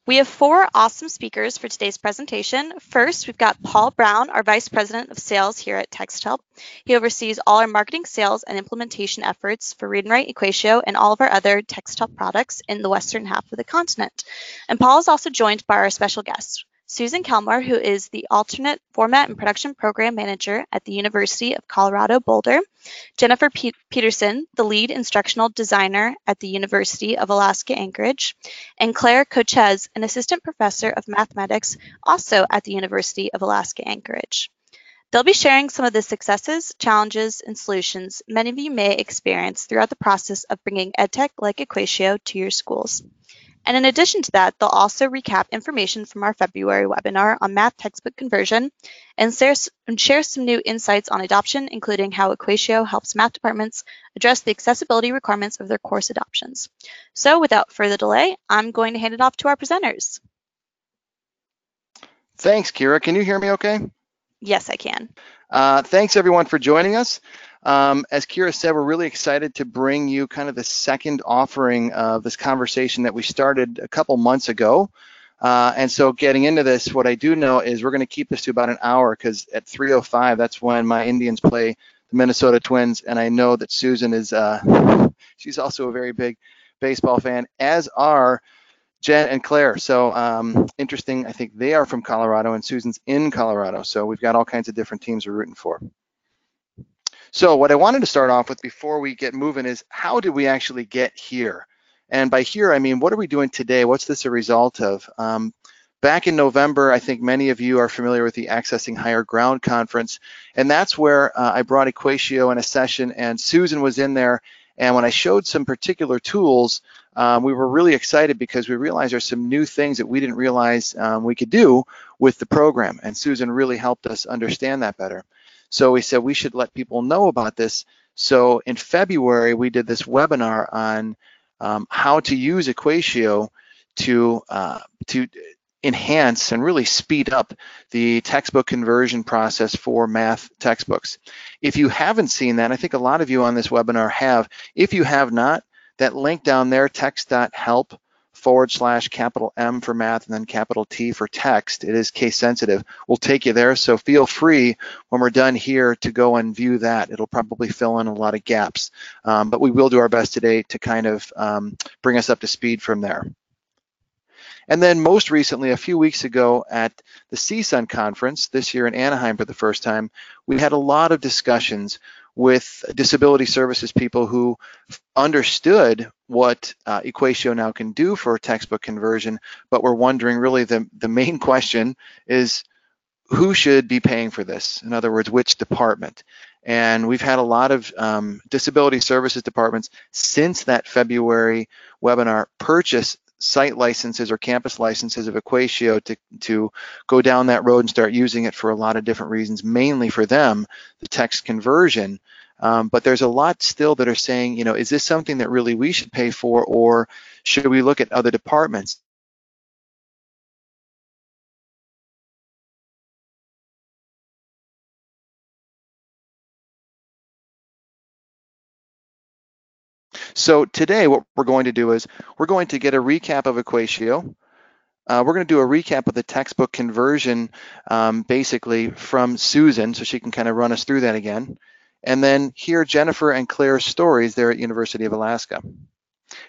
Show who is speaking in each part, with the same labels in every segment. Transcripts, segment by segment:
Speaker 1: We have four awesome speakers for today's presentation. First, we've got Paul Brown, our Vice President of Sales here at Texthelp. He oversees all our marketing, sales, and implementation efforts for Read and Write, EquatIO, and all of our other Texthelp products in the western half of the continent. And Paul is also joined by our special guest, Susan Kelmer, who is the Alternate Format and Production Program Manager at the University of Colorado Boulder, Jennifer Peterson, the Lead Instructional Designer at the University of Alaska Anchorage, and Declar Coaches, an Assistant Professor of Mathematics also at the University of Alaska Anchorage. They'll be sharing some of the successes, challenges, and solutions many of you may experience throughout the process of bringing EdTech like EquatIO to your schools. And in addition to that, they'll also recap information from our February webinar on math textbook conversion and share some new insights on adoption, including how EquatIO helps math departments address the accessibility requirements of their course adoptions. So without further delay, I'm going to hand it off to our presenters.
Speaker 2: Thanks, Kira. Can you hear me okay?
Speaker 1: Yes, I can.
Speaker 2: Thanks everyone for joining us. As Kira said, we're really excited to bring you kind of the second offering of this conversation that we started a couple months ago. And so getting into this, what I do know is we're going to keep this to about an hour because at 3:05, that's when my Indians play the Minnesota Twins. And I know that Susan is, she's also a very big baseball fan, as are Jen and Claire. So interesting, I think they are from Colorado and Susan's in Colorado. So we've got all kinds of different teams we're rooting for. So what I wanted to start off with before we get moving is how did we actually get here? And by here, I mean, what are we doing today? What's this a result of? Back in November, I think many of you are familiar with the Accessing Higher Ground conference. And that's where I brought EquatIO in a session and Susan was in there. And when I showed some particular tools, we were really excited because we realized there's some new things that we didn't realize we could do with the program. And Susan really helped us understand that better. So we said we should let people know about this. So in February, we did this webinar on how to use EquatIO to enhance and really speed up the textbook conversion process for math textbooks. If you haven't seen that, I think a lot of you on this webinar have. If you have not, that link down there, text.help/M for math and then capital T for text, it is case sensitive, will take you there. So feel free when we're done here to go and view that. It'll probably fill in a lot of gaps, but we will do our best today to kind of bring us up to speed from there. And then most recently, a few weeks ago at the CSUN conference, this year in Anaheim for the first time, we had a lot of discussions with disability services people who understood what EquatIO now can do for textbook conversion, but were wondering really the main question is who should be paying for this? In other words, which department? And we've had a lot of disability services departments since that February webinar purchase site licenses or campus licenses of EquatIO to go down that road and start using it for a lot of different reasons, mainly for them, the text conversion. But there's a lot still that are saying, you know, is this something that really we should pay for, or should we look at other departments? So today what we're going to do is we're going to get a recap of EquatIO. We're going to do a recap of the textbook conversion basically from Susan, so she can kind of run us through that again. And then hear Jennifer and Claire's stories there at University of Alaska.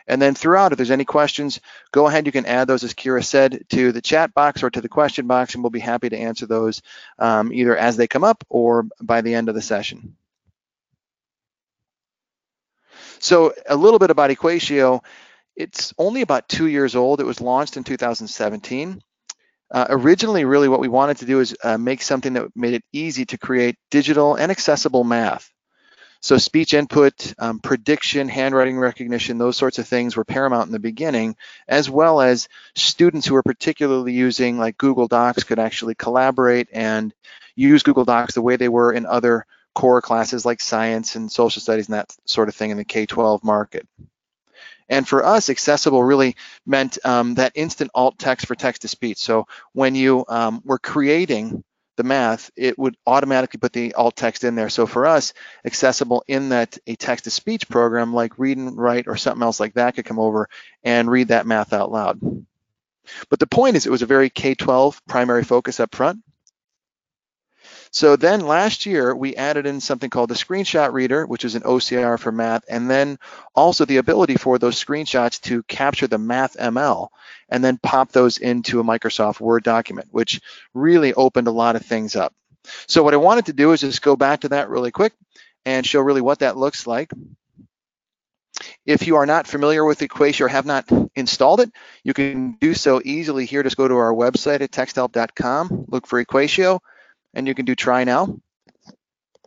Speaker 2: And then throughout, if there's any questions, go ahead, you can add those, as Kira said, to the chat box or to the question box, and we'll be happy to answer those either as they come up or by the end of the session. So a little bit about EquatIO. It's only about 2 years old. It was launched in 2017. Originally, really what we wanted to do is make something that made it easy to create digital and accessible math. So speech input, prediction, handwriting recognition, those sorts of things were paramount in the beginning, as well as students who were particularly using like Google Docs could actually collaborate and use Google Docs the way they were in other core classes like science and social studies and that sort of thing in the K-12 market. And for us, accessible really meant that instant alt text for text-to-speech. So when you were creating the math, it would automatically put the alt text in there. So for us, accessible in that a text-to-speech program like Read and Write or something else like that could come over and read that math out loud. But the point is, it was a very K-12 primary focus up front. So then last year, we added in something called the screenshot reader, which is an OCR for math, and then also the ability for those screenshots to capture the math ML and then pop those into a Microsoft Word document, which really opened a lot of things up. So what I wanted to do is just go back to that really quick and show really what that looks like. If you are not familiar with EquatIO or have not installed it, you can do so easily here. Just go to our website at texthelp.com, look for EquatIO, and you can do try now.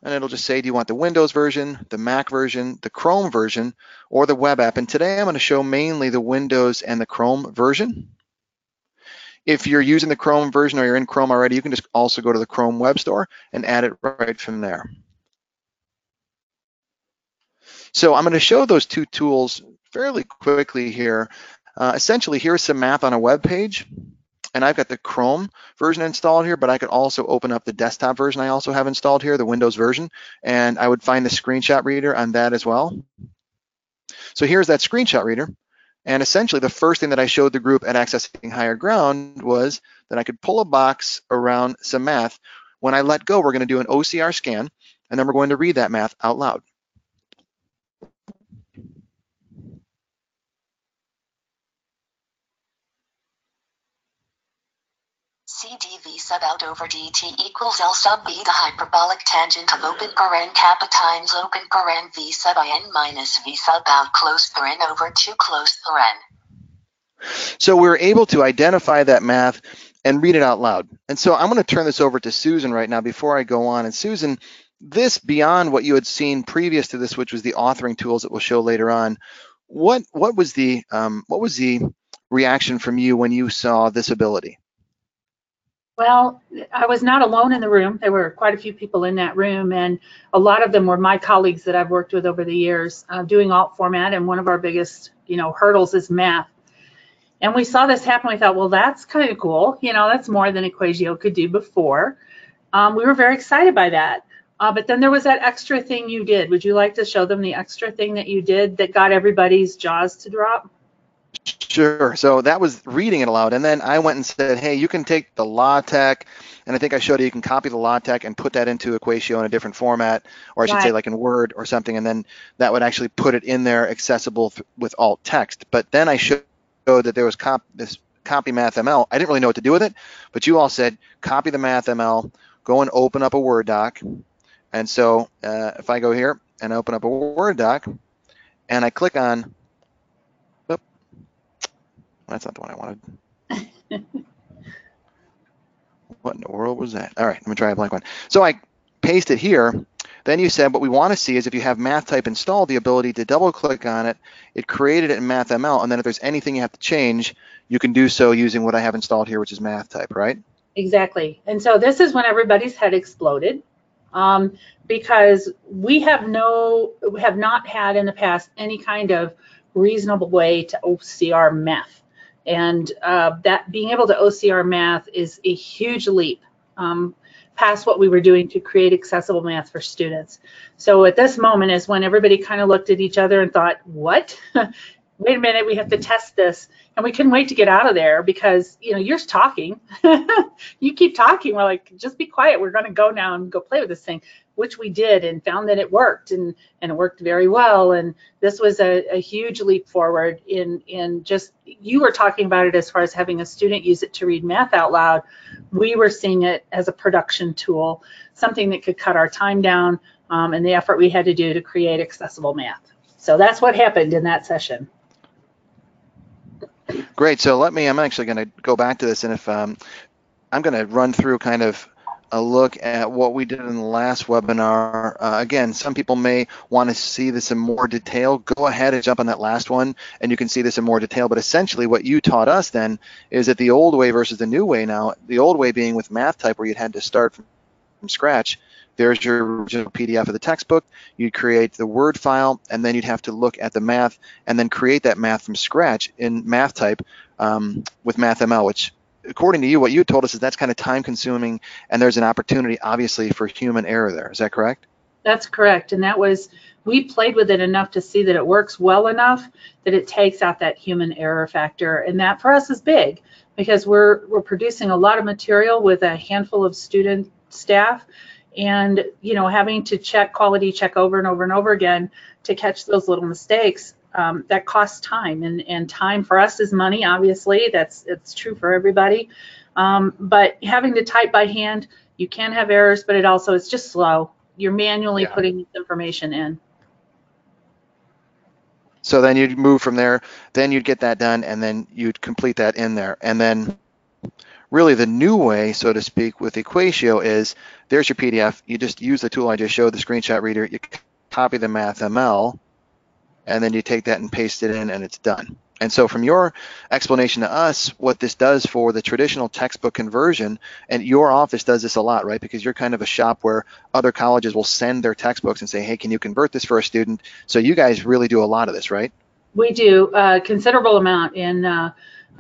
Speaker 2: And it'll just say, do you want the Windows version, the Mac version, the Chrome version, or the web app? And today I'm going to show mainly the Windows and the Chrome version. If you're using the Chrome version or you're in Chrome already, you can just also go to the Chrome Web Store and add it right from there. So I'm going to show those two tools fairly quickly here. Essentially, here's some math on a web page. And I've got the Chrome version installed here, but I could also open up the desktop version I also have installed here, the Windows version, and I would find the screenshot reader on that as well. So here's that screenshot reader. And essentially, the first thing that I showed the group at Accessing Higher Ground was that I could pull a box around some math. When I let go, we're going to do an OCR scan, and then we're going to read that math out loud.
Speaker 3: C dv sub L over dt equals L sub b, the hyperbolic tangent of open paren kappa times open paren v sub in minus v sub out close paren over 2 close paren.
Speaker 2: So we're able to identify that math and read it out loud. And so I'm going to turn this over to Susan right now before I go on. And Susan, this beyond what you had seen previous to this, which was the authoring tools that we'll show later on, what was the reaction from you when you saw this ability?
Speaker 4: Well, I was not alone in the room. There were quite a few people in that room, and a lot of them were my colleagues that I've worked with over the years doing alt format, and one of our biggest, hurdles is math. And we saw this happen. We thought, well, that's kind of cool. That's more than EquatIO could do before. We were very excited by that. But then there was that extra thing you did. Would you like to show them the extra thing that you did that got everybody's jaws to drop?
Speaker 2: Sure. So that was reading it aloud. And then I went and said, hey, you can take the LaTeX, and I think I showed you can copy the LaTeX and put that into EquatIO in a different format, or I should say like in Word or something, and then that would actually put it in there accessible with alt text. But then I showed that there was this copy math ML. I didn't really know what to do with it, but you all said copy the math ML, go and open up a Word doc. And so if I go here and open up a Word doc and I click on, that's not the one I wanted. What in the world was that? All right, let me try a blank one. So I paste it here. Then you said what we want to see is if you have math type installed, the ability to double click on it. It created it in math ML, and then if there's anything you have to change, you can do so using what I have installed here, which is math type, right?
Speaker 4: Exactly. And so this is when everybody's head exploded because we have not had in the past any kind of reasonable way to OCR math. And that being able to OCR math is a huge leap past what we were doing to create accessible math for students. So at this moment is when everybody kind of looked at each other and thought, what? Wait a minute, we have to test this. And we couldn't wait to get out of there because, you're talking. You keep talking. We're like, just be quiet. We're going to go now and go play with this thing, which we did and found that it worked and it worked very well. And this was a huge leap forward in just, you were talking about it as far as having a student use it to read math out loud. We were seeing it as a production tool, something that could cut our time down and the effort we had to do to create accessible math. So that's what happened in that session.
Speaker 2: Great. So I'm actually going to go back to this, and if I'm going to run through kind of a look at what we did in the last webinar. Again, some people may want to see this in more detail. Go ahead and jump on that last one, and you can see this in more detail. But essentially, what you taught us then is that the old way versus the new way now. The old way being with math type, where you'd had to start from scratch. There's your original PDF of the textbook. You'd create the Word file, and then you'd have to look at the math and then create that math from scratch in math type with MathML, which, according to you, what you told us is that's kind of time consuming, and there's an opportunity, obviously, for human error there. Is that correct?
Speaker 4: That's correct. And we played with it enough to see that it works well enough that it takes out that human error factor. And that for us is big because we're producing a lot of material with a handful of student staff, and having to quality check over and over and over again to catch those little mistakes, that costs time, and time for us is money. Obviously, it's true for everybody. But having to type by hand, you can have errors, but it's just slow. You're manually putting this information in.
Speaker 2: So then you'd move from there, then you'd get that done, and then you'd complete that in there. And then really the new way, so to speak, with EquatIO is there's your PDF. You just use the tool I just showed, the screenshot reader. You copy the MathML, and then you take that and paste it in, and it's done. And so from your explanation to us, what this does for the traditional textbook conversion, and your office does this a lot, right? Because you're kind of a shop where other colleges will send their textbooks and say, hey, can you convert this for a student? So you guys really do a lot of this, right?
Speaker 4: We do a considerable amount. And I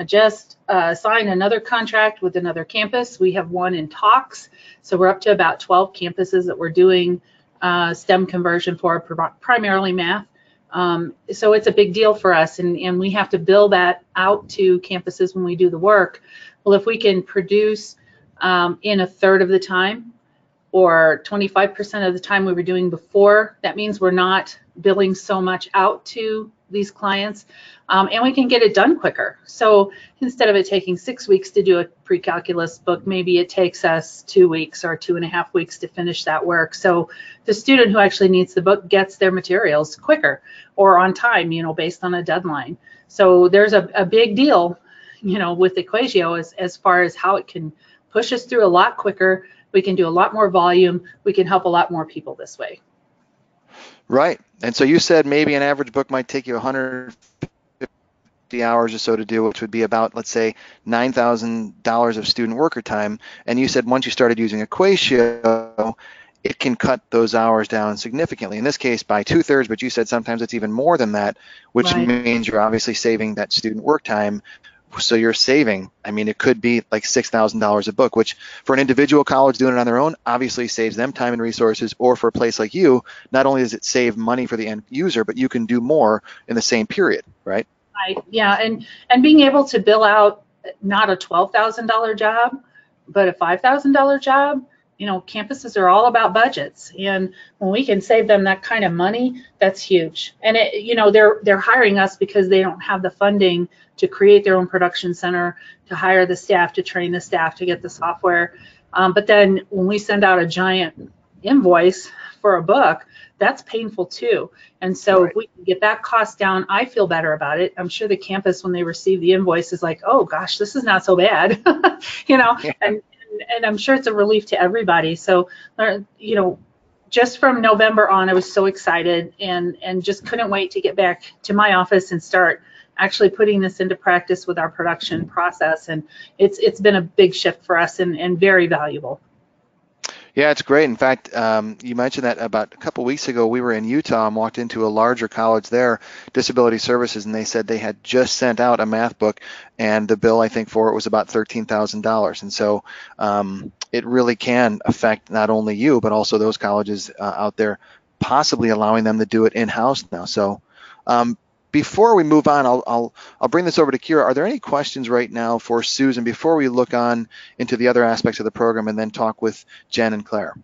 Speaker 4: just signed another contract with another campus. We have one in talks. So we're up to about 12 campuses that we're doing STEM conversion for, primarily math. So it's a big deal for us, and we have to bill that out to campuses when we do the work. Well, if we can produce in a third of the time or 25% of the time we were doing before, that means we're not billing so much out to these clients, and we can get it done quicker. So instead of it taking 6 weeks to do a pre-calculus book, maybe it takes us 2 weeks or 2.5 weeks to finish that work. So the student who actually needs the book gets their materials quicker or on time, based on a deadline. So there's a big deal, with EquatIO as far as how it can push us through a lot quicker. We can do a lot more volume. We can help a lot more people this way.
Speaker 2: Right. And so you said maybe an average book might take you 150 hours or so to do, which would be about, let's say, $9,000 of student worker time. And you said once you started using EquatIO, it can cut those hours down significantly. In this case, by 2/3, but you said sometimes it's even more than that, which means you're obviously saving that student work time. So you're saving, it could be like $6,000 a book, which for an individual college doing it on their own, obviously saves them time and resources, or for a place like you, not only does it save money for the end user, but you can do more in the same period, right?
Speaker 4: Right, yeah, and being able to bill out not a $12,000 job, but a $5,000 job, campuses are all about budgets, and when we can save them that kind of money, that's huge. And they're hiring us because they don't have the funding to create their own production center, to hire the staff, to train the staff, to get the software. But then when we send out a giant invoice for a book, that's painful too. And so if we can get that cost down, I feel better about it. I'm sure the campus, when they receive the invoice, is like, oh gosh, this is not so bad, and I'm sure it's a relief to everybody. So, just from November on, I was so excited and just couldn't wait to get back to my office and start actually putting this into practice with our production process. And it's been a big shift for us and very valuable.
Speaker 2: Yeah, it's great. In fact, you mentioned that about a couple weeks ago, we were in Utah and walked into a larger college there, Disability Services, and they said they had just sent out a math book, and the bill, I think, for it was about $13,000. And so it really can affect not only you, but also those colleges out there, possibly allowing them to do it in-house now. So before we move on, I'll bring this over to Kira. Are there any questions right now for Susan before we look on into the other aspects of the program and then talk with Jen and Claire?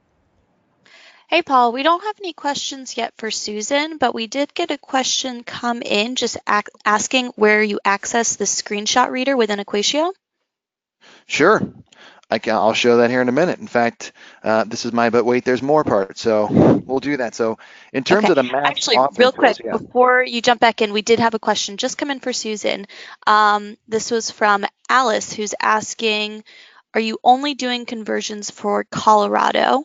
Speaker 1: Hey, Paul, we don't have any questions yet for Susan, but we did get a question come in just asking where you access the screenshot reader within EquatIO.
Speaker 2: Sure. I'll show that here in a minute. In fact, this is my but wait, there's more part. So we'll do that. So in terms of the math,
Speaker 1: actually, real quick, before you jump back in, we did have a question just come in for Susan. This was from Alice, who's asking, are you only doing conversions for Colorado?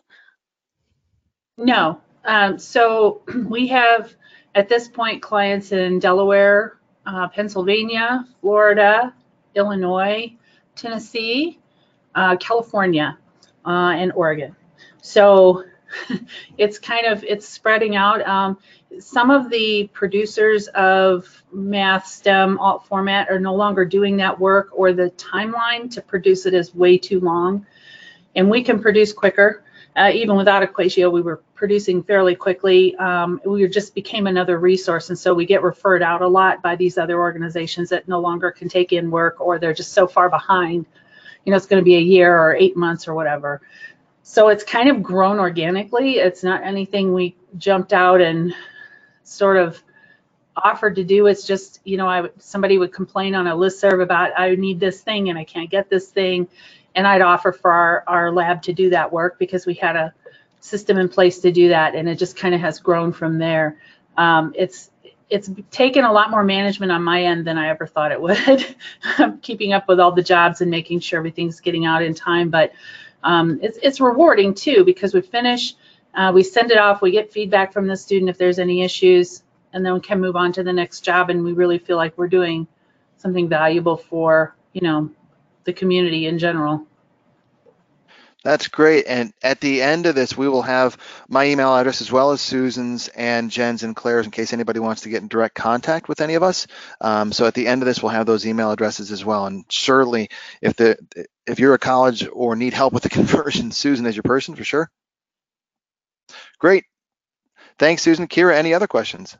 Speaker 4: No. So we have, at this point, clients in Delaware, Pennsylvania, Florida, Illinois, Tennessee, California, and Oregon. So it's spreading out. Some of the producers of math, STEM, alt format are no longer doing that work, or the timeline to produce it is way too long. And we can produce quicker. Even without EquatIO, we were producing fairly quickly. We just became another resource, and so we get referred out a lot by these other organizations that no longer can take in work, or they're just so far behind. It's going to be a year or 8 months or whatever. So it's kind of grown organically. It's not anything we jumped out and sort of offered to do. It's just, somebody would complain on a listserv about, I need this thing and I can't get this thing. And I'd offer for our lab to do that work because we had a system in place to do that. And it just kind of has grown from there. It's taken a lot more management on my end than I ever thought it would. Keeping up with all the jobs and making sure everything's getting out in time. But it's rewarding too, because we finish, we send it off, we get feedback from the student if there's any issues, and then we can move on to the next job, and we really feel like we're doing something valuable for, the community in general.
Speaker 2: That's great. And at the end of this, we will have my email address as well as Susan's and Jen's and Claire's in case anybody wants to get in direct contact with any of us. So at the end of this, we'll have those email addresses as well. And certainly, if you're a college or need help with the conversion, Susan is your person for sure. Great. Thanks, Susan. Kira, any other questions?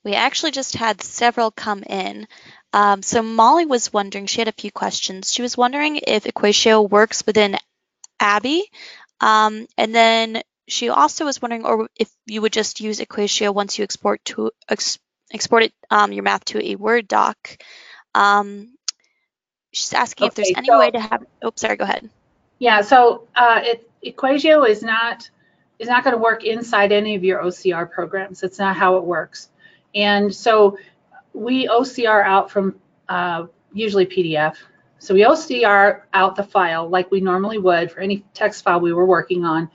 Speaker 1: We actually just had several come in. So Molly was wondering, she had a few questions. She was wondering if EquatIO works within Abby, and then she also was wondering, or if you would just use EquatIO once you export it your math to a Word doc. She's asking if there's any way to have. Oh, sorry. Go ahead.
Speaker 4: Yeah. So EquatIO is not going to work inside any of your OCR programs. That's not how it works. And so we OCR out from usually PDF. So we OCR out the file like we normally would for any text file we were working on,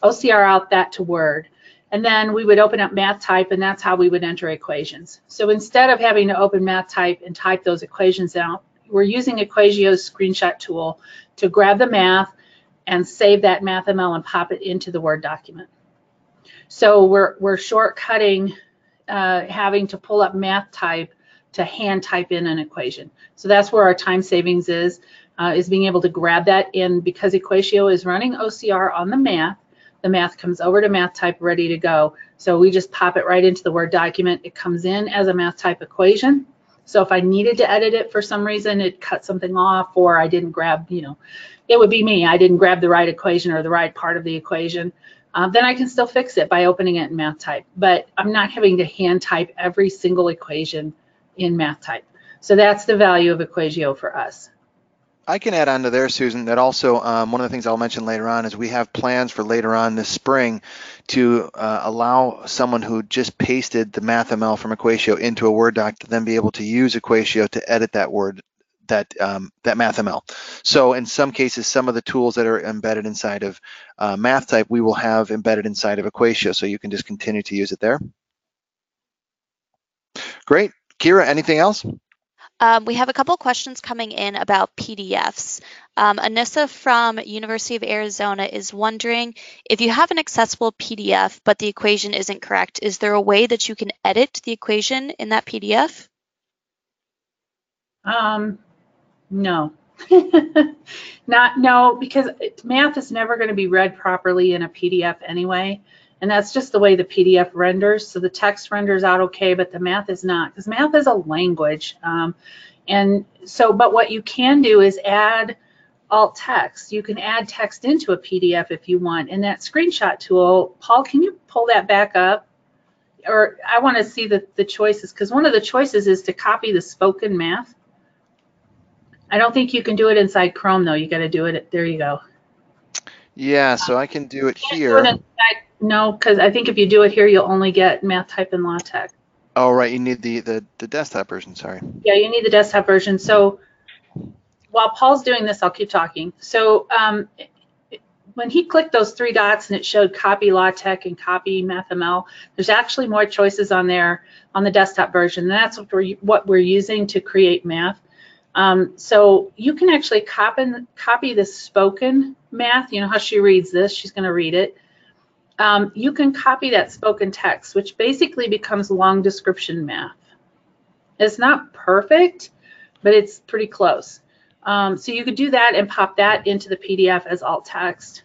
Speaker 4: OCR out that to Word. And then we would open up MathType, and that's how we would enter equations. So instead of having to open MathType and type those equations out, we're using EquatIO's screenshot tool to grab the math and save that MathML and pop it into the Word document. So we're shortcutting having to pull up MathType to hand type in an equation. So that's where our time savings is being able to grab that in, because EquatIO is running OCR on the math comes over to MathType ready to go. So we just pop it right into the Word document. It comes in as a MathType equation. So if I needed to edit it for some reason, it cut something off, or I didn't grab, it would be me. I didn't grab the right equation or the right part of the equation. Then I can still fix it by opening it in MathType. But I'm not having to hand type every single equation in MathType. So that's the value of EquatIO for us.
Speaker 2: I can add on to there, Susan, that also one of the things I'll mention later on is we have plans for later on this spring to allow someone who just pasted the MathML from EquatIO into a Word doc to then be able to use EquatIO to edit that MathML. So in some cases, some of the tools that are embedded inside of MathType, we will have embedded inside of EquatIO, so you can just continue to use it there. Great. Kira, anything else?
Speaker 1: We have a couple questions coming in about PDFs. Anissa from University of Arizona is wondering, if you have an accessible PDF but the equation isn't correct, is there a way that you can edit the equation in that PDF?
Speaker 4: No. No, because math is never going to be read properly in a PDF anyway. And that's just the way the PDF renders. So the text renders out okay, but the math is not, because math is a language. But what you can do is add alt text. You can add text into a PDF if you want. And that screenshot tool, Paul, can you pull that back up? Or I want to see the choices, because one of the choices is to copy the spoken math. I don't think you can do it inside Chrome, though. You got to do it. There you go.
Speaker 2: Yeah, so I can do it here.
Speaker 4: No, because I think if you do it here, you'll only get MathType and LaTeX.
Speaker 2: Oh, right. You need the desktop version. Sorry.
Speaker 4: Yeah, you need the desktop version. So while Paul's doing this, I'll keep talking. So when he clicked those three dots and it showed copy LaTeX and copy MathML, there's actually more choices on there on the desktop version. And that's what we're using to create math. So you can actually copy the spoken math. You know how she reads this, she's going to read it. You can copy that spoken text, which basically becomes long description math. It's not perfect, but it's pretty close. So you could do that and pop that into the PDF as alt text.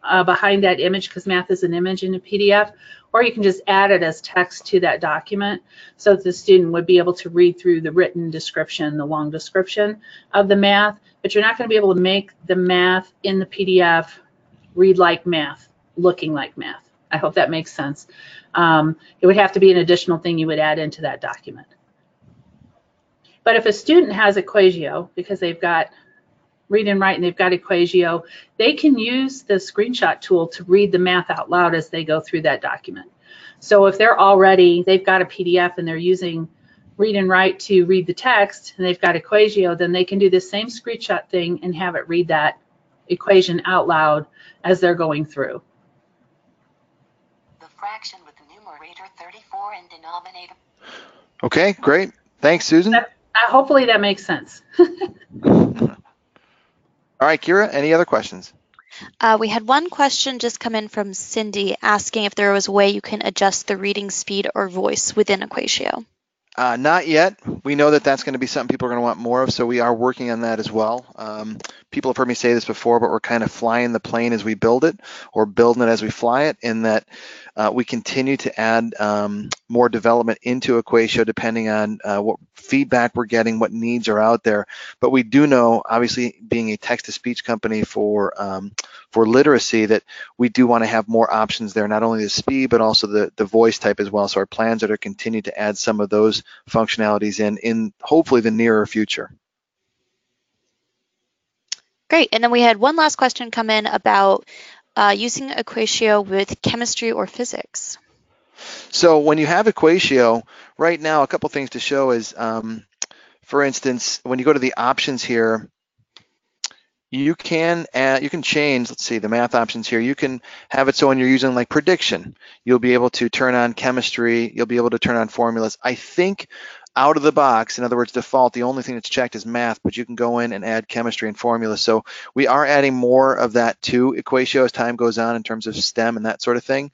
Speaker 4: behind that image, because math is an image in a PDF, or you can just add it as text to that document so that the student would be able to read through the written description, the long description of the math, but you're not going to be able to make the math in the PDF read like math, looking like math. I hope that makes sense. It would have to be an additional thing you would add into that document. But if a student has EquatIO, because they've got read and write and they've got EquatIO, they can use the screenshot tool to read the math out loud as they go through that document. So if they've got a PDF and they're using read and write to read the text, and they've got EquatIO, then they can do the same screenshot thing and have it read that equation out loud as they're going through.
Speaker 3: The fraction with the numerator 34 and denominator.
Speaker 2: Okay, great. Thanks, Susan.
Speaker 4: Hopefully that makes sense.
Speaker 2: All right, Kira, any other questions?
Speaker 1: We had one question just come in from Cindy asking if there was a way you can adjust the reading speed or voice within EquatIO.
Speaker 2: Not yet. We know that that's going to be something people are going to want more of, so we are working on that as well. People have heard me say this before, but we're kind of flying the plane as we build it, or building it as we fly it, in that we continue to add more development into EquatIO depending on what feedback we're getting, what needs are out there. But we do know, obviously, being a text-to-speech company for literacy, that we do want to have more options there, not only the speed, but also the voice type as well. So our plans are to continue to add some of those functionalities in hopefully the nearer future.
Speaker 1: Great. And then we had one last question come in about using EquatIO with chemistry or physics.
Speaker 2: So when you have EquatIO, right now, a couple things to show is, for instance, when you go to the options here, you can change, let's see, the math options here. You can have it so when you're using like prediction, you'll be able to turn on chemistry, you'll be able to turn on formulas. I think out of the box, in other words, default, the only thing that's checked is math, but you can go in and add chemistry and formulas. So we are adding more of that to EquatIO as time goes on in terms of STEM and that sort of thing.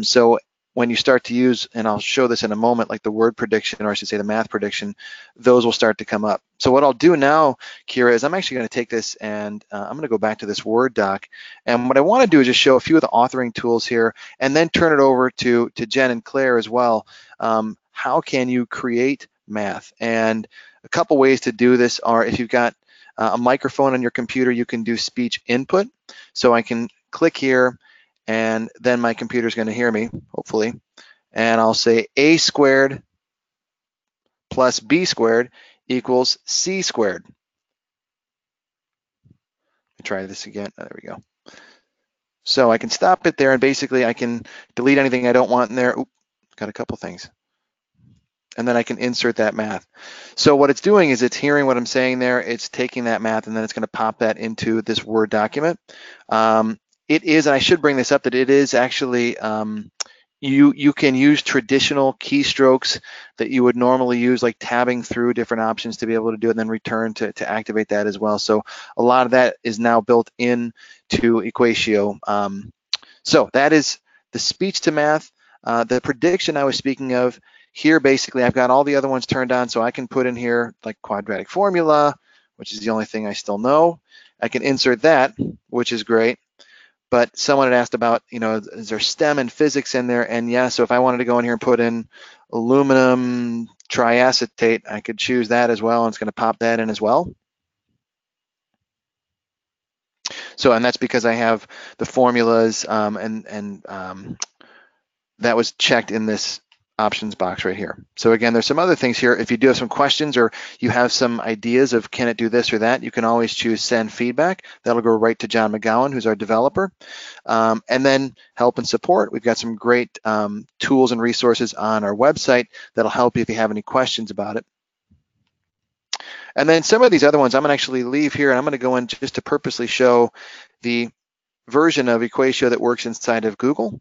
Speaker 2: So when you start to use, and I'll show this in a moment, like the word prediction, or I should say the math prediction, those will start to come up. So what I'll do now, Kira, is I'm actually going to take this and I'm going to go back to this Word doc. And what I want to do is just show a few of the authoring tools here and then turn it over to Jen and Claire as well. How can you create math? And a couple ways to do this are, if you've got a microphone on your computer, you can do speech input. So I can click here, and then my computer's going to hear me, hopefully. And I'll say a squared plus b squared equals c squared. Let me try this again. Oh, there we go. So I can stop it there, and basically I can delete anything I don't want in there. Oop, got a couple things. And then I can insert that math. So what it's doing is it's hearing what I'm saying there, it's taking that math, and then it's going to pop that into this Word document. It is, and I should bring this up, that it is actually, you can use traditional keystrokes that you would normally use, like tabbing through different options to be able to do it, and then return to activate that as well. So a lot of that is now built in to EquatIO. So that is the speech to math. The prediction I was speaking of here, basically I've got all the other ones turned on, so I can put in here like quadratic formula, which is the only thing I still know. I can insert that, which is great. But someone had asked about, is there STEM and physics in there? And yeah, so if I wanted to go in here and put in aluminum triacetate, I could choose that as well, and it's going to pop that in as well. So, and that's because I have the formulas, that was checked in this options box right here. So again, there's some other things here. If you do have some questions or you have some ideas of can it do this or that, you can always choose send feedback. That'll go right to John McGowan, who's our developer. And then help and support. We've got some great tools and resources on our website that'll help you if you have any questions about it. And then some of these other ones I'm gonna actually leave here, and I'm gonna go in just to purposely show the version of EquatIO that works inside of Google.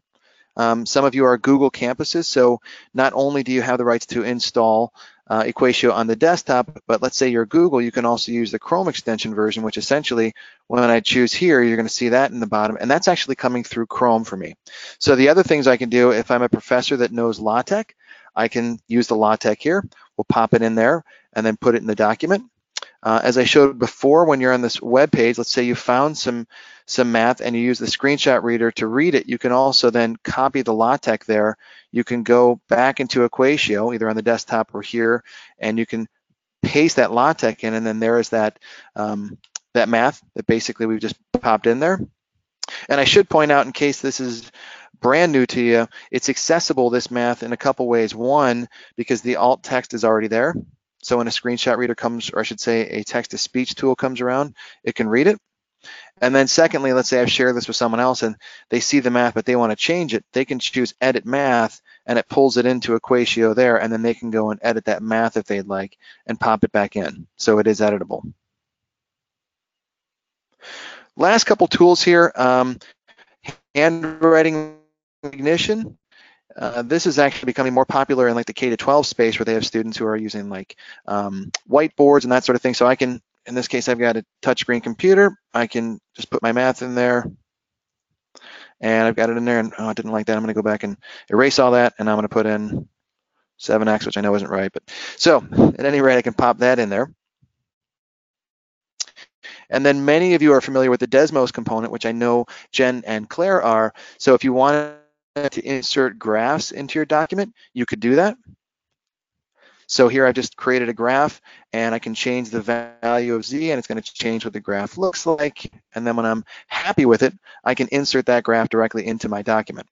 Speaker 2: Some of you are Google campuses, so not only do you have the rights to install EquatIO on the desktop, but let's say you're Google, you can also use the Chrome extension version, which essentially, when I choose here, you're going to see that in the bottom, and that's actually coming through Chrome for me. So the other things I can do, if I'm a professor that knows LaTeX, I can use the LaTeX here. We'll pop it in there and then put it in the document. As I showed before, when you're on this web page, let's say you found some math and you use the screenshot reader to read it, you can also then copy the LaTeX there. You can go back into EquatIO, either on the desktop or here, and you can paste that LaTeX in, and then there is that, that math that basically we've just popped in there. And I should point out, in case this is brand new to you, it's accessible, this math, in a couple ways. One, because the alt text is already there. So when a screenshot reader comes, or I should say a text-to-speech tool comes around, it can read it. And then secondly, let's say I've shared this with someone else and they see the math, but they want to change it. They can choose Edit Math, and it pulls it into EquatIO there, and then they can go and edit that math if they'd like and pop it back in. So it is editable. Last couple tools here, handwriting recognition. This is actually becoming more popular in like the K-12 space, where they have students who are using like whiteboards and that sort of thing. So I can, in this case, I've got a touchscreen computer. I can just put my math in there, and I've got it in there, and oh, I didn't like that. I'm gonna go back and erase all that, and I'm gonna put in 7x, which I know isn't right, but so at any rate, I can pop that in there. And then many of you are familiar with the Desmos component, which I know Jen and Claire are. So if you wanted to insert graphs into your document, you could do that. So here I've just created a graph, and I can change the value of z, and it's going to change what the graph looks like. And then when I'm happy with it, I can insert that graph directly into my document.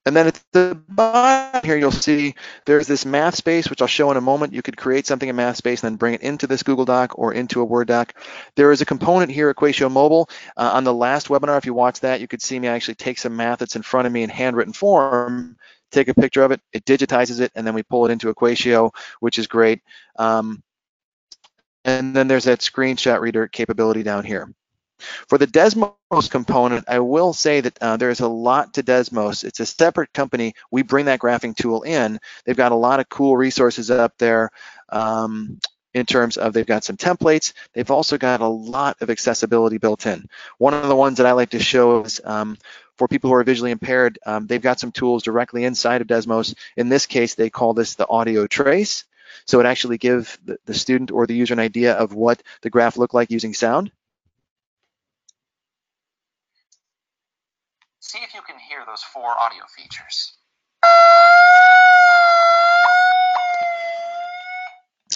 Speaker 2: And then at the bottom here, you'll see there's this math space, which I'll show in a moment. You could create something in math space and then bring it into this Google Doc or into a Word doc. There is a component here, EquatIO Mobile. On the last webinar, if you watched that, you could see me actually take some math that's in front of me in handwritten form, take a picture of it, it digitizes it, and then we pull it into EquatIO, which is great. And then there's that screenshot reader capability down here. For the Desmos component, I will say that there's a lot to Desmos. It's a separate company. We bring that graphing tool in. They've got a lot of cool resources up there in terms of, they've got some templates. They've also got a lot of accessibility built in. One of the ones that I like to show is for people who are visually impaired, they've got some tools directly inside of Desmos. In this case, they call this the audio trace. So it actually gives the student or the user an idea of what the graph looked like using sound.
Speaker 5: See if you can hear those 4 audio features.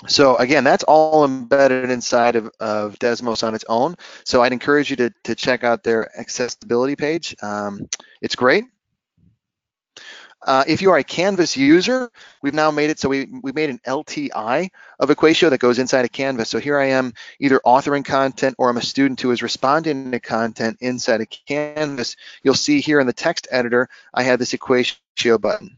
Speaker 2: So again, that's all embedded inside of Desmos on its own. So I'd encourage you to check out their accessibility page. It's great. If you are a Canvas user, we've now made it so we made an LTI of EquatIO that goes inside of Canvas. So here I am either authoring content, or I'm a student who is responding to content inside of Canvas. You'll see here in the text editor, I have this EquatIO button.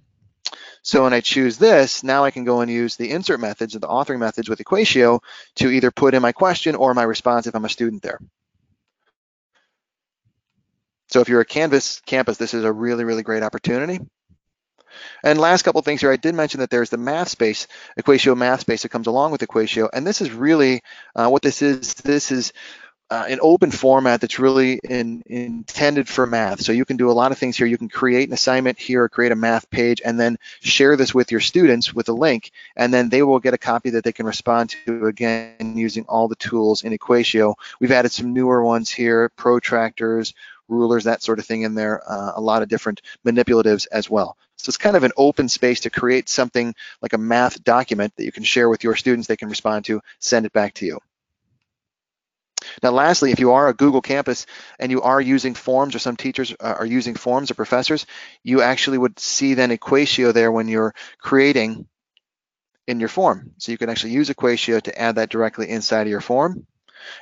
Speaker 2: So when I choose this, now I can go and use the insert methods or the authoring methods with EquatIO to either put in my question or my response if I'm a student there. So if you're a Canvas campus, this is a really, really great opportunity. And last couple of things here, I did mention that there's the math space, EquatIO math space that comes along with EquatIO, and this is really what this is. This is an open format that's really intended for math. So you can do a lot of things here. You can create an assignment here, or create a math page, and then share this with your students with a link, and then they will get a copy that they can respond to, again, using all the tools in EquatIO. We've added some newer ones here, protractors, rulers, that sort of thing in there, a lot of different manipulatives as well. So it's kind of an open space to create something like a math document that you can share with your students, they can respond to, send it back to you. Now lastly, if you are a Google campus and you are using forms, or some teachers are using forms, or professors, you actually would see then EquatIO there when you're creating in your form. So you can actually use EquatIO to add that directly inside of your form.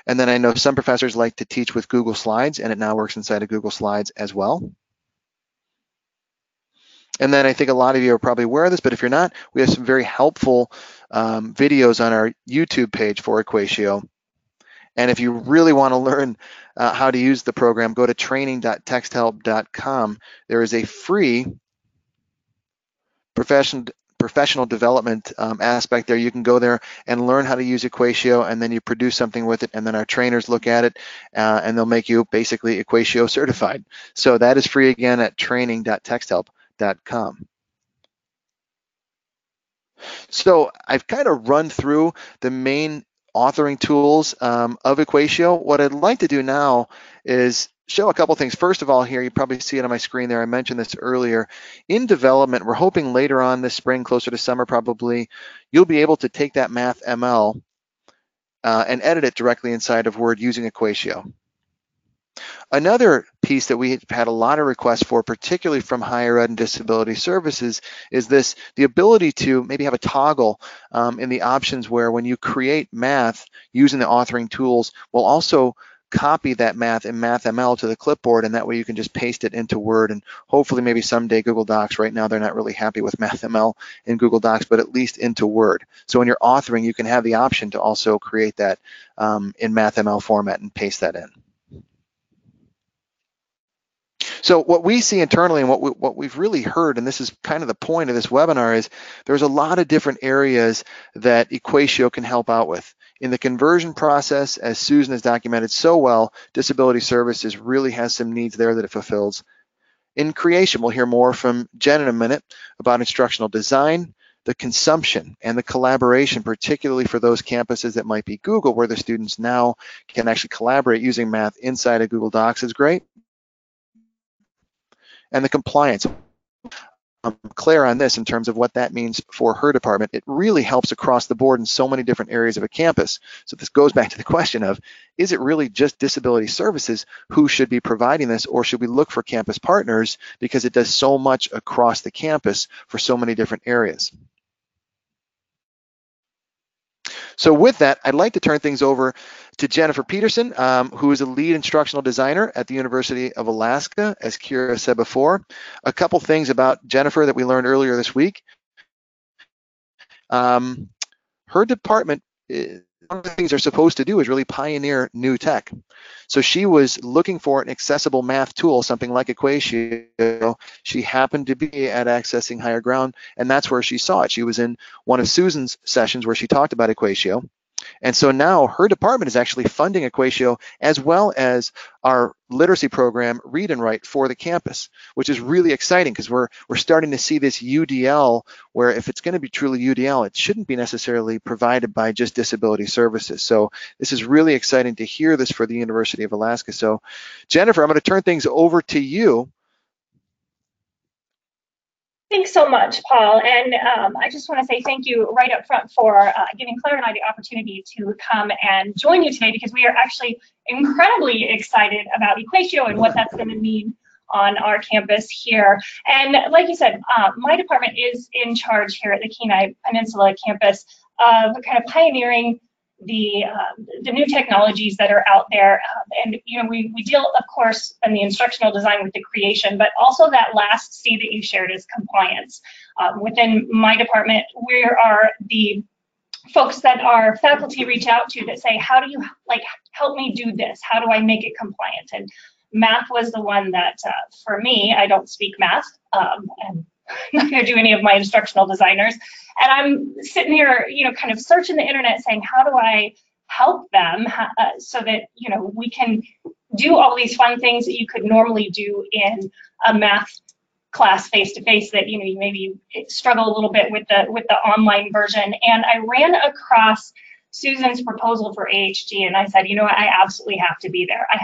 Speaker 2: And then I know some professors like to teach with Google Slides, and it now works inside of Google Slides as well. And then I think a lot of you are probably aware of this, but if you're not, we have some very helpful videos on our YouTube page for EquatIO. And if you really want to learn how to use the program, go to training.texthelp.com. There is a free professional development aspect there. You can go there and learn how to use EquatIO, and then you produce something with it, and then our trainers look at it, and they'll make you basically EquatIO certified. So that is free, again, at training.texthelp.com. So I've kind of run through the main authoring tools of EquatIO. What I'd like to do now is show a couple things. First of all, here, you probably see it on my screen there. I mentioned this earlier. In development, we're hoping later on this spring, closer to summer probably, you'll be able to take that Math ML and edit it directly inside of Word using EquatIO. Another piece that we have had a lot of requests for, particularly from higher ed and disability services, is the ability to maybe have a toggle in the options where when you create math using the authoring tools, we'll also copy that math in MathML to the clipboard, and that way you can just paste it into Word, and hopefully maybe someday Google Docs. Right now they're not really happy with MathML in Google Docs, but at least into Word. So when you're authoring, you can have the option to also create that in MathML format and paste that in. So what we see internally and what we've really heard, and this is kind of the point of this webinar, is there's a lot of different areas that EquatIO can help out with. In the conversion process, as Susan has documented so well, disability services really has some needs there that it fulfills. In creation, we'll hear more from Jen in a minute about instructional design, the consumption, and the collaboration, particularly for those campuses that might be Google, where the students now can actually collaborate using math inside of Google Docs is great. And the compliance. I'm clear on this in terms of what that means for her department. It really helps across the board in so many different areas of a campus. So this goes back to the question of, is it really just disability services who should be providing this, or should we look for campus partners because it does so much across the campus for so many different areas? So with that, I'd like to turn things over to Jennifer Peterson, who is a lead instructional designer at the University of Alaska, as Kira said before. A couple things about Jennifer that we learned earlier this week. Her department, one of the things they're supposed to do is really pioneer new tech. So she was looking for an accessible math tool, something like EquatIO. She happened to be at Accessing Higher Ground, and that's where she saw it. She was in one of Susan's sessions where she talked about EquatIO. And so now her department is actually funding EquatIO as well as our literacy program, Read and Write, for the campus, which is really exciting because we're starting to see this UDL where if it's going to be truly UDL, it shouldn't be necessarily provided by just disability services. So this is really exciting to hear this for the University of Alaska. So Jennifer, I'm going to turn things over to you.
Speaker 6: Thanks so much, Paul. And I just want to say thank you right up front for giving Claire and I the opportunity to come and join you today, because we are actually incredibly excited about EquatIO and what that's going to mean on our campus here. And like you said, my department is in charge here at the Kenai Peninsula campus of kind of pioneering the new technologies that are out there. And you know, we deal, of course, in the instructional design with the creation, but also that last C that you shared is compliance. Within my department, we are the folks that our faculty reach out to that say, how do you help me do this? How do I make it compliant? And math was the one that, for me, I don't speak math, and neither do any of my instructional designers. And I'm sitting here, you know, kind of searching the internet saying, how do I help them so that, you know, we can do all these fun things that you could normally do in a math class face-to-face that, you know, you maybe struggle a little bit with the online version. And I ran across Susan's proposal for AHG, and I said, you know what, I absolutely have to be there. I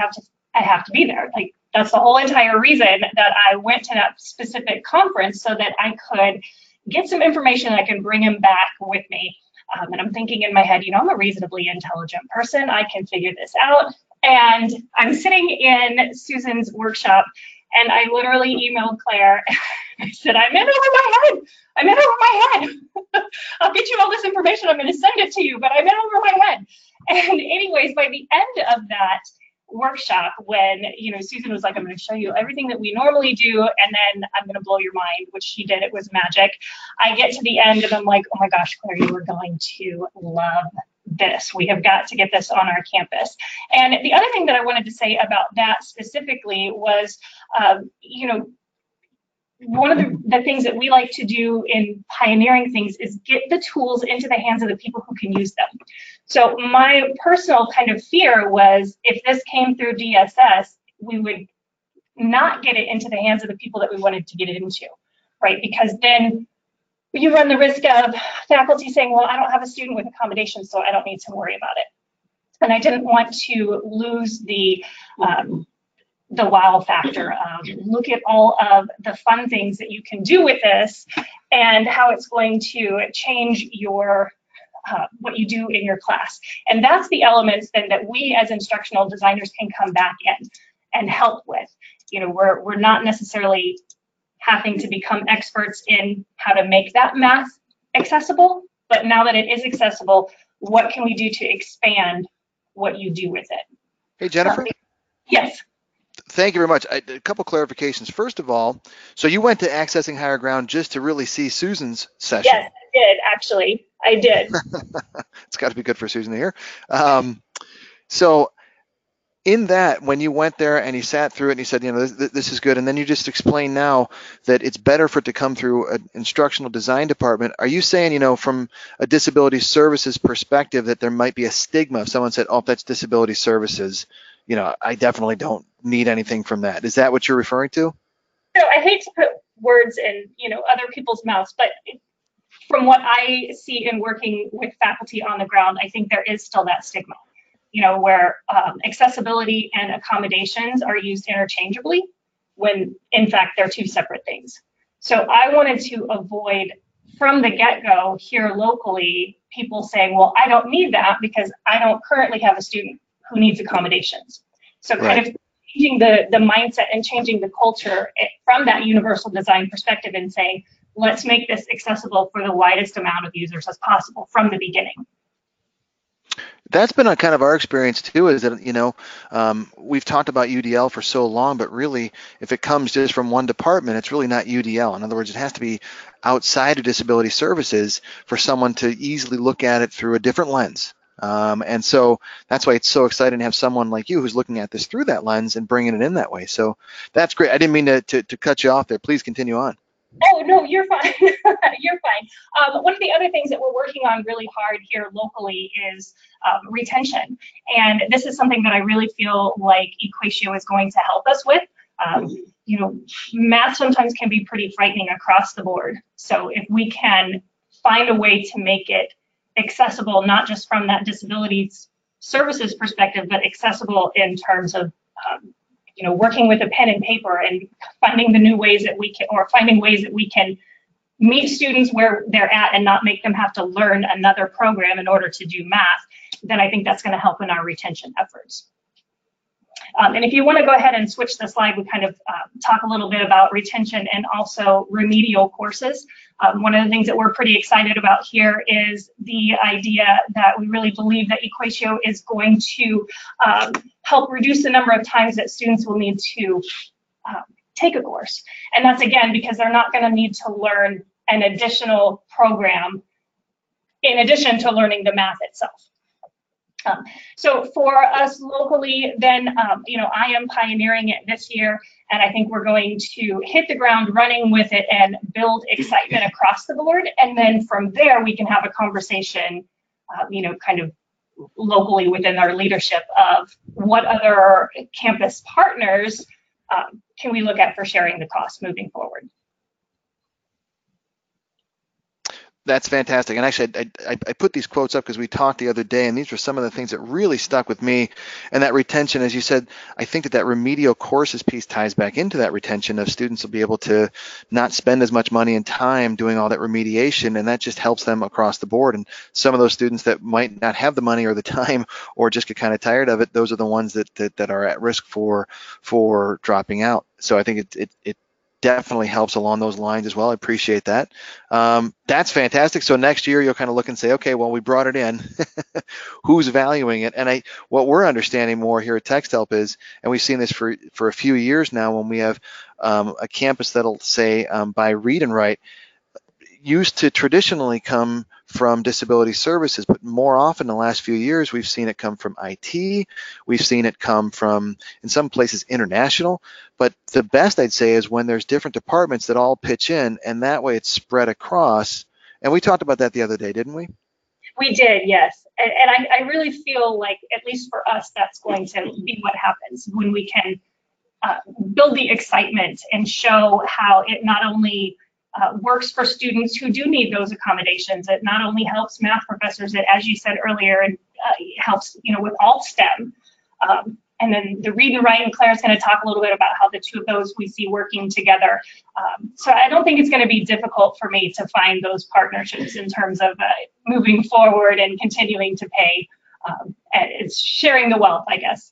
Speaker 6: have to be there. Like, that's the whole entire reason that I went to that specific conference, so that I could get some information that I can bring him back with me. And I'm thinking in my head, you know, I'm a reasonably intelligent person. I can figure this out. And I'm sitting in Susan's workshop, and I literally emailed Claire. I said, I'm in over my head. I'm in over my head. I'll get you all this information. I'm going to send it to you, but I'm in over my head. And anyways, by the end of that workshop, when, you know, Susan was like, I'm going to show you everything that we normally do, and then I'm going to blow your mind, which she did. It was magic. I get to the end and I'm like, oh my gosh, Claire, you are going to love this. We have got to get this on our campus. And the other thing that I wanted to say about that specifically was, you know, one of the things that we like to do in pioneering things is get the tools into the hands of the people who can use them. So my personal kind of fear was, if this came through DSS, we would not get it into the hands of the people that we wanted to get it into, right? Because then you run the risk of faculty saying, well, I don't have a student with accommodations, so I don't need to worry about it. And I didn't want to lose the wow factor of look at all of the fun things that you can do with this and how it's going to change your what you do in your class. And that's the elements then that we as instructional designers can come back in and help with. You know, we're not necessarily having to become experts in how to make that math accessible, but now that it is accessible, what can we do to expand what you do with it?
Speaker 2: Hey, Jennifer.
Speaker 6: Yes.
Speaker 2: Thank you very much. A couple clarifications. First of all, so you went to Accessing Higher Ground just to really see Susan's session?
Speaker 6: Yes, I did, actually. I did.
Speaker 2: It's got to be good for Susan to hear. So in that, when you went there and you sat through it and you said, you know, this is good, and then you just explained now that it's better for it to come through an instructional design department, are you saying, you know, from a disability services perspective that there might be a stigma if someone said, oh, that's disability services, you know, I definitely don't need anything from that? Is that what you're referring to?
Speaker 6: So I hate to put words in, you know, other people's mouths, but from what I see in working with faculty on the ground, I think there is still that stigma, you know, where accessibility and accommodations are used interchangeably when in fact they're two separate things. So I wanted to avoid from the get-go here locally people saying, well, I don't need that because I don't currently have a student who needs accommodations. So kind of changing the mindset and changing the culture from that universal design perspective and saying, let's make this accessible for the widest amount of users as possible from the beginning.
Speaker 2: That's been a kind of our experience too, is that, you know, we've talked about UDL for so long, but really if it comes just from one department, it's really not UDL. In other words, it has to be outside of disability services for someone to easily look at it through a different lens. And so that's why it's so exciting to have someone like you who's looking at this through that lens and bringing it in that way. So that's great. I didn't mean to cut you off there. Please continue on.
Speaker 6: Oh, no, you're fine. You're fine. One of the other things that we're working on really hard here locally is retention. And this is something that I really feel like EquatIO is going to help us with. You know, math sometimes can be pretty frightening across the board. So if we can find a way to make it accessible, not just from that disability services perspective, but accessible in terms of you know, working with a pen and paper and finding the new ways that we can, or finding ways that we can meet students where they're at and not make them have to learn another program in order to do math, then I think that's going to help in our retention efforts. And if you want to go ahead and switch the slide, we kind of talk a little bit about retention and also remedial courses. One of the things that we're pretty excited about here is the idea that we really believe that EquatIO is going to help reduce the number of times that students will need to take a course. And that's, again, because they're not going to need to learn an additional program in addition to learning the math itself. So for us locally, then, you know, I am pioneering it this year, and I think we're going to hit the ground running with it and build excitement across the board. And then from there, we can have a conversation, you know, kind of locally within our leadership of what other campus partners can we look at for sharing the cost moving forward.
Speaker 2: That's fantastic. And actually, I put these quotes up because we talked the other day, and these were some of the things that really stuck with me. And that retention, as you said, I think that remedial courses piece ties back into that retention of students will be able to not spend as much money and time doing all that remediation, and that just helps them across the board. And some of those students that might not have the money or the time or just get kind of tired of it, those are the ones that are at risk for dropping out. So I think it definitely helps along those lines as well. I appreciate that. That's fantastic. So next year you'll kind of look and say, okay, well, we brought it in. Who's valuing it? And what we're understanding more here at Texthelp is, and we've seen this for a few years now, when we have a campus that'll say by read and write, used to traditionally come from disability services, but more often in the last few years, we've seen it come from IT. We've seen it come from, in some places, international. But the best I'd say is when there's different departments that all pitch in, and that way it's spread across. And we talked about that the other day, didn't we?
Speaker 6: We did, yes. And I really feel like, at least for us, that's going to be what happens when we can build the excitement and show how it not only works for students who do need those accommodations. It not only helps math professors, it, as you said earlier, it helps with all STEM. And then the read and write, and Claire's going to talk a little bit about how the two of those we see working together. So I don't think it's going to be difficult for me to find those partnerships in terms of moving forward and continuing to pay. It's sharing the wealth, I guess.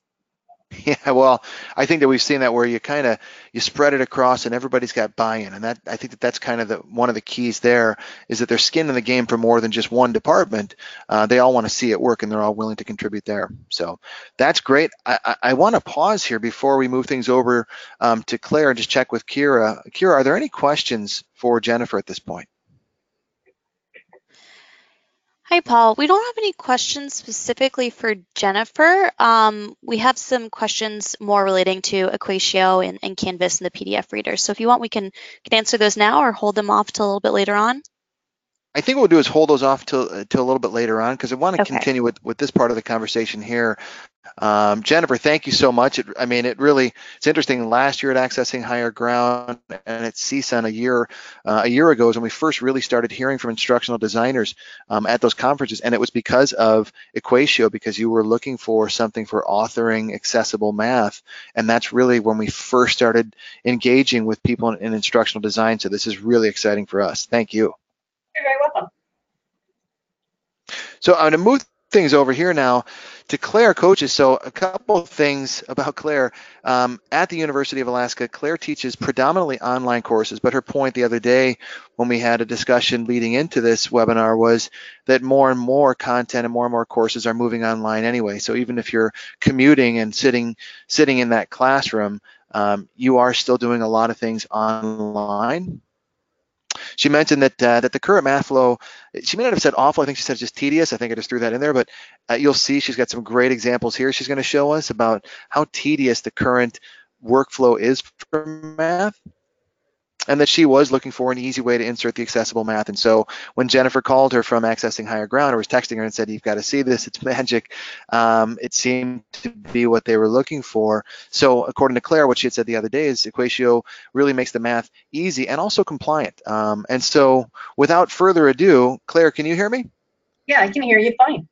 Speaker 2: Yeah, well, I think that we've seen that where you spread it across and everybody's got buy-in, and that I think that's kind of one of the keys there is that there's skin in the game for more than just one department. They all want to see it work and they're all willing to contribute there. So that's great. I want to pause here before we move things over to Claire and just check with Kira. Kira, are there any questions for Jennifer at this point?
Speaker 1: Hi, Paul. We don't have any questions specifically for Jennifer. We have some questions more relating to EquatIO and Canvas and the PDF reader. So if you want, we can answer those now or hold them off till a little bit later on.
Speaker 2: I think what we'll do is hold those off till a little bit later on because I want to continue with this part of the conversation here. Jennifer, thank you so much. It's interesting. Last year at Accessing Higher Ground and at CSUN a year ago is when we first really started hearing from instructional designers at those conferences, and it was because of EquatIO, because you were looking for something for authoring accessible math, and that's really when we first started engaging with people in instructional design. So this is really exciting for us. Thank you.
Speaker 6: You're very welcome.
Speaker 2: So I'm going to move things over here now to Declar Coaches. So a couple of things about Claire. At the University of Alaska, Claire teaches predominantly online courses, but her point the other day when we had a discussion leading into this webinar was that more and more content and more courses are moving online anyway. So even if you're commuting and sitting in that classroom, you are still doing a lot of things online. She mentioned that the current math flow, she may not have said awful, I think she said just tedious. I think I just threw that in there, but you'll see she's got some great examples here she's going to show us about how tedious the current workflow is for math, and that she was looking for an easy way to insert the accessible math. And so when Jennifer called her from Accessing Higher Ground or was texting her and said, "You've got to see this, it's magic," it seemed to be what they were looking for. So according to Claire, what she had said the other day is EquatIO really makes the math easy and also compliant. And so without further ado, Claire, can you hear me?
Speaker 7: Yeah, I can hear you fine.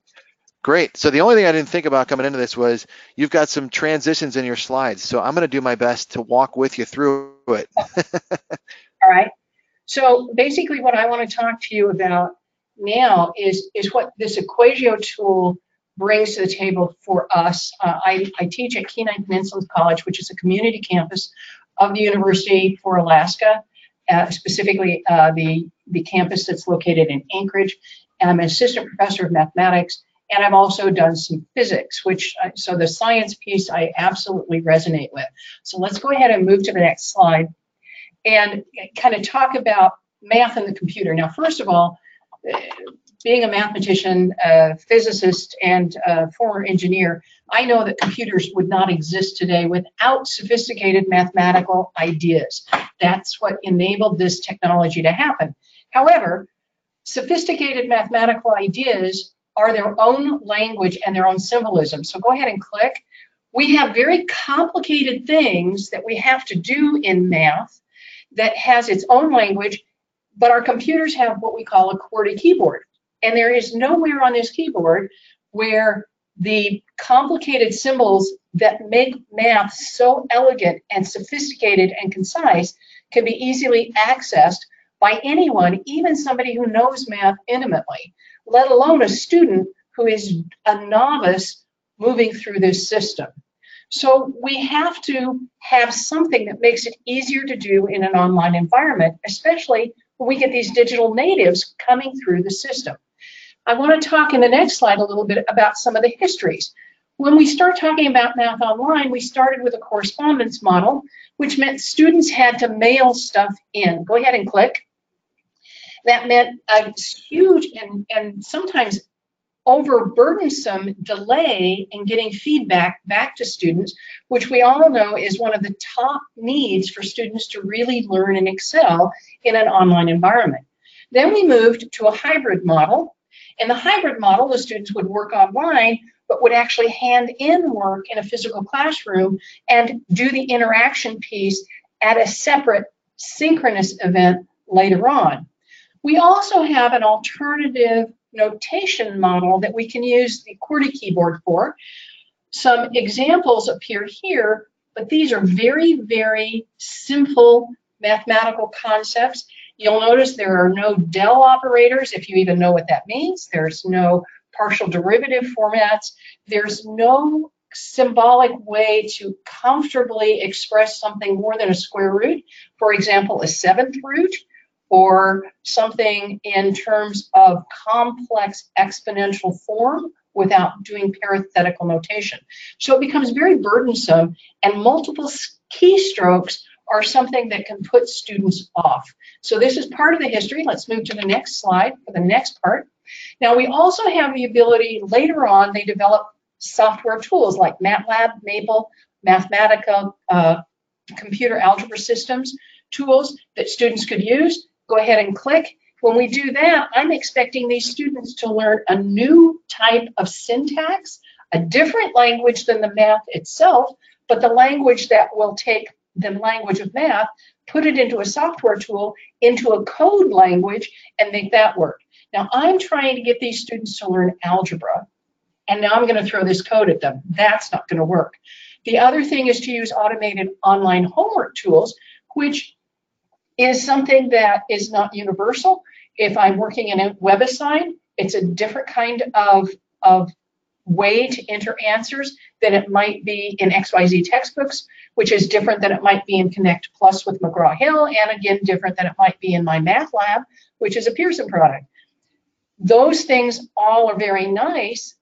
Speaker 2: Great. So the only thing I didn't think about coming into this was you've got some transitions in your slides. So I'm going to do my best to walk with you through it.
Speaker 7: All right. So basically what I want to talk to you about now is what this EquatIO tool brings to the table for us. I teach at Kenai Peninsula College, which is a community campus of the University for Alaska, specifically the campus that's located in Anchorage. And I'm an assistant professor of mathematics. And I've also done some physics, so the science piece I absolutely resonate with. So let's go ahead and move to the next slide and kind of talk about math and the computer. Now, first of all, being a mathematician, physicist, and former engineer, I know that computers would not exist today without sophisticated mathematical ideas. That's what enabled this technology to happen. However, sophisticated mathematical ideas are their own language and their own symbolism. So go ahead and click. We have very complicated things that we have to do in math that has its own language, but our computers have what we call a QWERTY keyboard. And there is nowhere on this keyboard where the complicated symbols that make math so elegant and sophisticated and concise can be easily accessed by anyone, even somebody who knows math intimately, let alone a student who is a novice moving through this system. So we have to have something that makes it easier to do in an online environment, especially when we get these digital natives coming through the system. I want to talk in the next slide a little bit about some of the histories. When we start talking about math online, we started with a correspondence model, which meant students had to mail stuff in. Go ahead and click. That meant a huge and sometimes overburdensome delay in getting feedback back to students, which we all know is one of the top needs for students to really learn and excel in an online environment. Then we moved to a hybrid model. In the hybrid model, the students would work online, but would actually hand in work in a physical classroom and do the interaction piece at a separate synchronous event later on. We also have an alternative notation model that we can use the QWERTY keyboard for. Some examples appear here, but these are very, very simple mathematical concepts. You'll notice there are no del operators, if you even know what that means. There's no partial derivative formats. There's no symbolic way to comfortably express something more than a square root. For example, a seventh root, or something in terms of complex exponential form without doing parenthetical notation. So it becomes very burdensome, and multiple keystrokes are something that can put students off. So this is part of the history. Let's move to the next slide for the next part. Now we also have the ability, later on, they develop software tools like MATLAB, Maple, Mathematica, computer algebra systems, tools that students could use. Go ahead and click. When we do that, I'm expecting these students to learn a new type of syntax, a different language than the math itself, but the language that will take the language of math, put it into a software tool, into a code language, and make that work. Now, I'm trying to get these students to learn algebra, and now I'm going to throw this code at them. That's not going to work. The other thing is to use automated online homework tools, which is something that is not universal. If I'm working in a WebAssign, it's a different kind of way to enter answers than it might be in XYZ textbooks, which is different than it might be in Connect Plus with McGraw-Hill, and again, different than it might be in my math lab, which is a Peterson product. Those things all are very nice,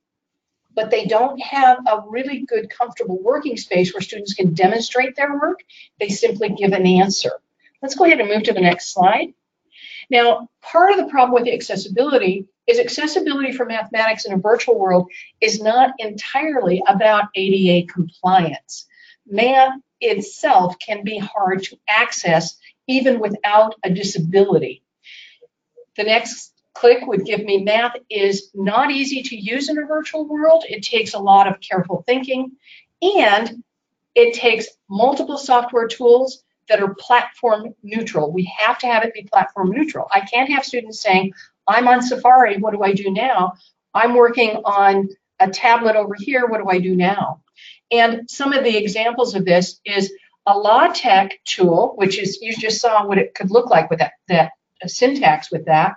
Speaker 7: but they don't have a really good, comfortable working space where students can demonstrate their work. They simply give an answer. Let's go ahead and move to the next slide. Now, part of the problem with the accessibility is accessibility for mathematics in a virtual world is not entirely about ADA compliance. Math itself can be hard to access even without a disability. The next click would give me math is not easy to use in a virtual world. It takes a lot of careful thinking, and it takes multiple software tools that are platform neutral. We have to have it be platform neutral. I can't have students saying, I'm on Safari, what do I do now? I'm working on a tablet over here, what do I do now? And some of the examples of this is a LaTeX tool, which is, you just saw what it could look like with that syntax with that,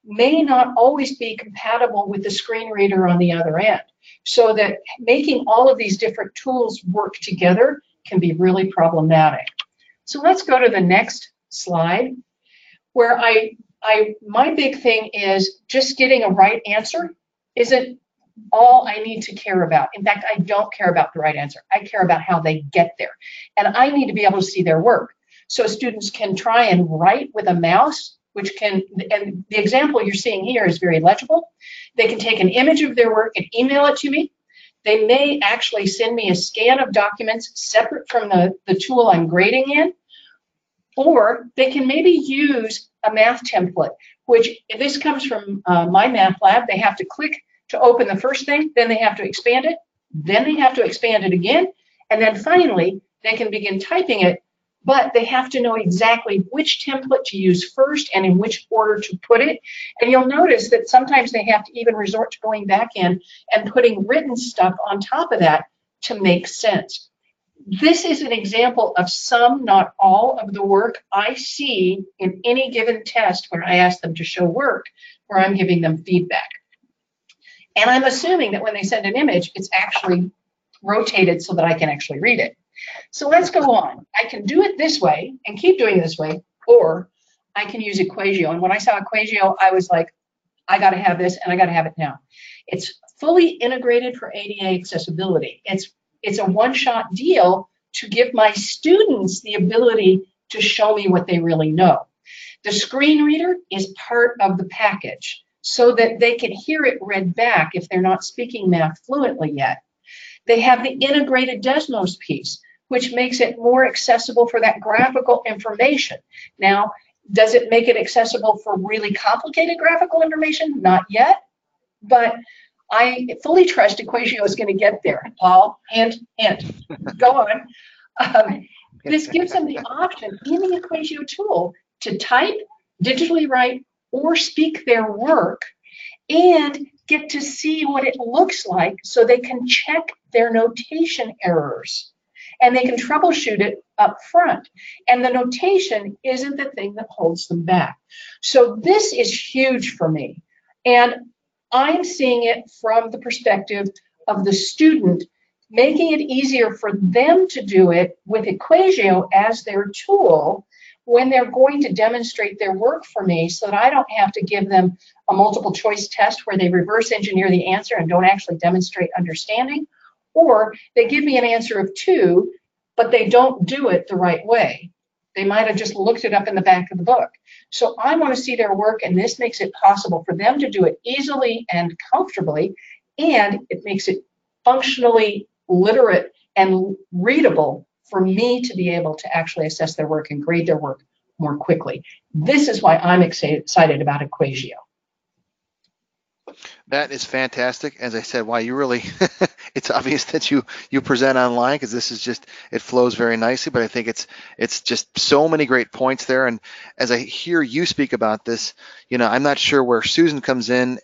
Speaker 7: may not always be compatible with the screen reader on the other end. So that making all of these different tools work together can be really problematic. So let's go to the next slide, where my big thing is just getting a right answer isn't all I need to care about. In fact, I don't care about the right answer. I care about how they get there. And I need to be able to see their work. So students can try and write with a mouse, which can, and the example you're seeing here is very legible. They can take an image of their work and email it to me. They may actually send me a scan of documents separate from the tool I'm grading in. Or they can maybe use a math template, which if this comes from my math lab, they have to click to open the first thing, then they have to expand it, then they have to expand it again, and then finally they can begin typing it, but they have to know exactly which template to use first and in which order to put it. And you'll notice that sometimes they have to even resort to going back in and putting written stuff on top of that to make sense. This is an example of some, not all, of the work I see in any given test when I ask them to show work, where I'm giving them feedback. And I'm assuming that when they send an image, it's actually rotated so that I can actually read it. So let's go on. I can do it this way and keep doing it this way, or I can use EquatIO. And when I saw EquatIO, I was like, I got to have this, and I got to have it now. It's fully integrated for ADA accessibility. It's a one-shot deal to give my students the ability to show me what they really know. The screen reader is part of the package so that they can hear it read back if they're not speaking math fluently yet. They have the integrated Desmos piece, which makes it more accessible for that graphical information. Now, does it make it accessible for really complicated graphical information? Not yet, but I fully trust EquatIO is going to get there. Paul, hint, hint. Go on. This gives them the option in the EquatIO tool to type, digitally write or speak their work and get to see what it looks like so they can check their notation errors and they can troubleshoot it up front. And the notation isn't the thing that holds them back. So this is huge for me. And I'm seeing it from the perspective of the student, making it easier for them to do it with EquatIO as their tool when they're going to demonstrate their work for me, so that I don't have to give them a multiple choice test where they reverse engineer the answer and don't actually demonstrate understanding, or they give me an answer of 2, but they don't do it the right way. They might have just looked it up in the back of the book. So I want to see their work, and this makes it possible for them to do it easily and comfortably, and it makes it functionally literate and readable for me to be able to actually assess their work and grade their work more quickly. This is why I'm excited about EquatIO.
Speaker 2: That is fantastic. As I said, why you really, it's obvious that you present online, because this is just, it flows very nicely, but I think it's just so many great points there. And as I hear you speak about this, you know, I'm not sure where Susan comes in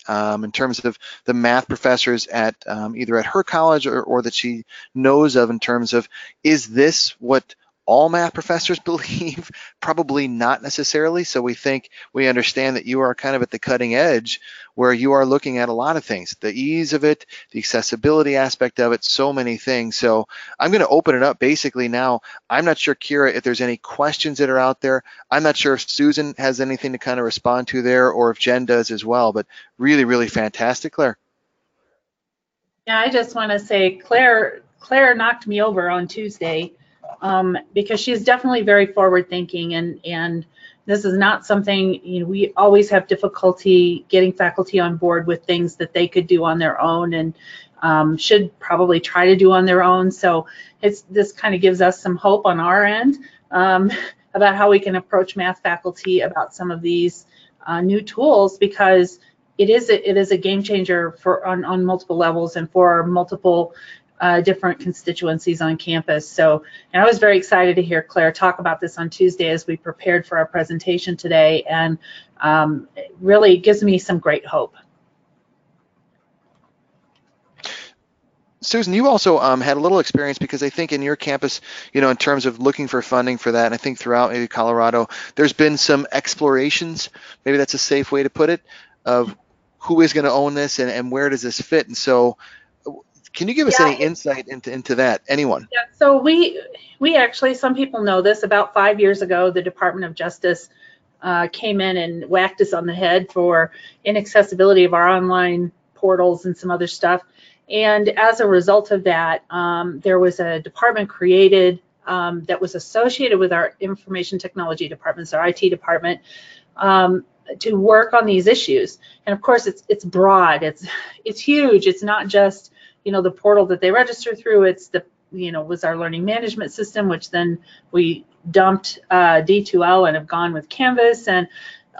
Speaker 2: terms of the math professors at either at her college or that she knows of, in terms of, is this what all math professors believe? Probably not necessarily. So we understand that you are kind of at the cutting edge, where you are looking at a lot of things, the ease of it, the accessibility aspect of it, so many things. So I'm going to open it up basically now. I'm not sure, Kira, if there's any questions that are out there. I'm not sure if Susan has anything to kind of respond to there, or if Jen does as well, but really, really fantastic. Claire.
Speaker 4: Yeah, I just want to say Claire knocked me over on Tuesday, because she's definitely very forward thinking, and this is not something, you know, we always have difficulty getting faculty on board with things that they could do on their own and should probably try to do on their own. So this kind of gives us some hope on our end about how we can approach math faculty about some of these new tools, because it is a game changer on multiple levels and for multiple different constituencies on campus. So, and I was very excited to hear Claire talk about this on Tuesday as we prepared for our presentation today, and it really gives me some great hope.
Speaker 2: Susan, you also had a little experience, because I think in your campus, you know, in terms of looking for funding for that, and I think throughout maybe Colorado, there's been some explorations, maybe that's a safe way to put it, of who is going to own this and where does this fit. And so can you give us any insight into that? Anyone?
Speaker 4: Yeah, so we actually, some people know this, about 5 years ago, the Department of Justice came in and whacked us on the head for inaccessibility of our online portals and some other stuff. And as a result of that, there was a department created that was associated with our information technology departments, our IT department, to work on these issues. And of course, it's broad, it's huge. It's not just, you know, the portal that they register through. It's the, you know, was our learning management system, which then we dumped D2L and have gone with Canvas, and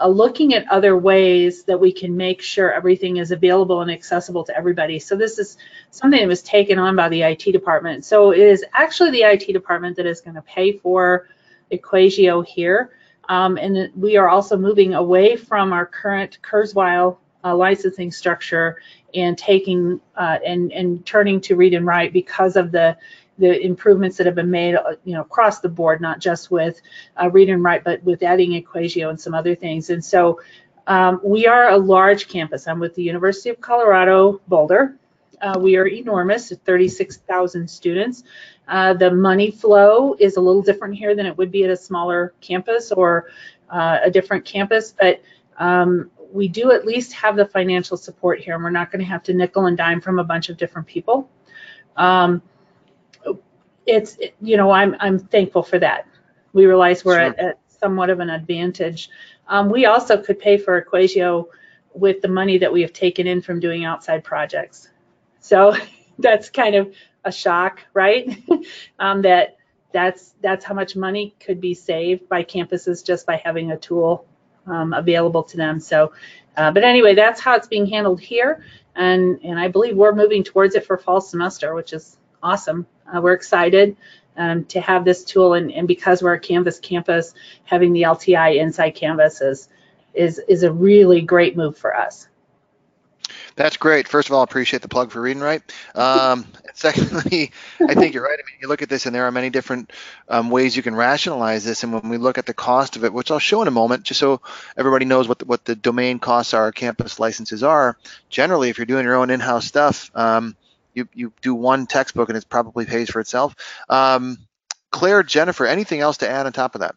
Speaker 4: looking at other ways that we can make sure everything is available and accessible to everybody. So this is something that was taken on by the IT department. So it is actually the IT department that is going to pay for EquatIO here. And we are also moving away from our current Kurzweil licensing structure and taking and turning to read and write, because of the improvements that have been made, you know, across the board, not just with read and write, but with adding EquatIO and some other things. And so we are a large campus. I'm with the University of Colorado Boulder. We are enormous, 36,000 students. The money flow is a little different here than it would be at a smaller campus or a different campus, but we do at least have the financial support here, and we're not going to have to nickel and dime from a bunch of different people. It's, you know, I'm thankful for that. We realize we're at somewhat of an advantage. We also could pay for EquatIO with the money that we have taken in from doing outside projects. So that's kind of a shock, right? That's how much money could be saved by campuses just by having a tool available to them. So, but anyway, that's how it's being handled here, and I believe we're moving towards it for fall semester, which is awesome. We're excited to have this tool, and because we're a Canvas campus, having the LTI inside Canvas is is a really great move for us.
Speaker 2: That's great. First of all, I appreciate the plug for Read and Write. Secondly, I think you're right. I mean, you look at this and there are many different ways you can rationalize this. And when we look at the cost of it, which I'll show in a moment, just so everybody knows what the domain costs are, campus licenses are, generally, if you're doing your own in-house stuff, you do one textbook and it probably pays for itself. Claire, Jennifer, anything else to add on top of that?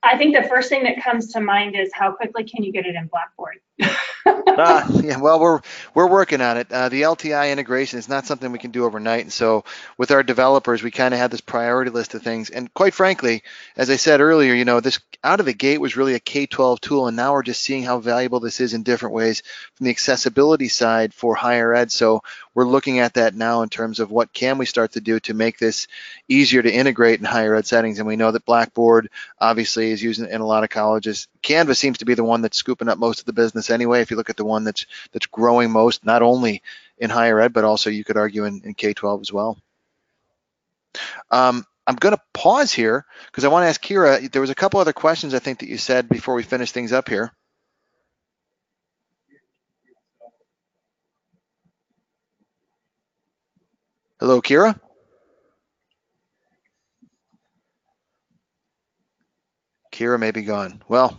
Speaker 6: I think the first thing that comes to mind is how quickly can you get it in Blackboard?
Speaker 2: Yeah, well, we're working on it. The LTI integration is not something we can do overnight, and so with our developers, we kind of had this priority list of things. And quite frankly, as I said earlier, you know, this out of the gate was really a K-12 tool, and now we're just seeing how valuable this is in different ways from the accessibility side for higher ed. So we're looking at that now in terms of what can we start to do to make this easier to integrate in higher ed settings. And we know that Blackboard obviously is used in a lot of colleges. Canvas seems to be the one that's scooping up most of the business anyway. If you look at the one that's growing most, not only in higher ed, but also you could argue in K-12 as well. I'm going to pause here because I want to ask Kira, there was a couple other questions I think that you said before we finish things up here. Hello, Kira? Kira may be gone. Well,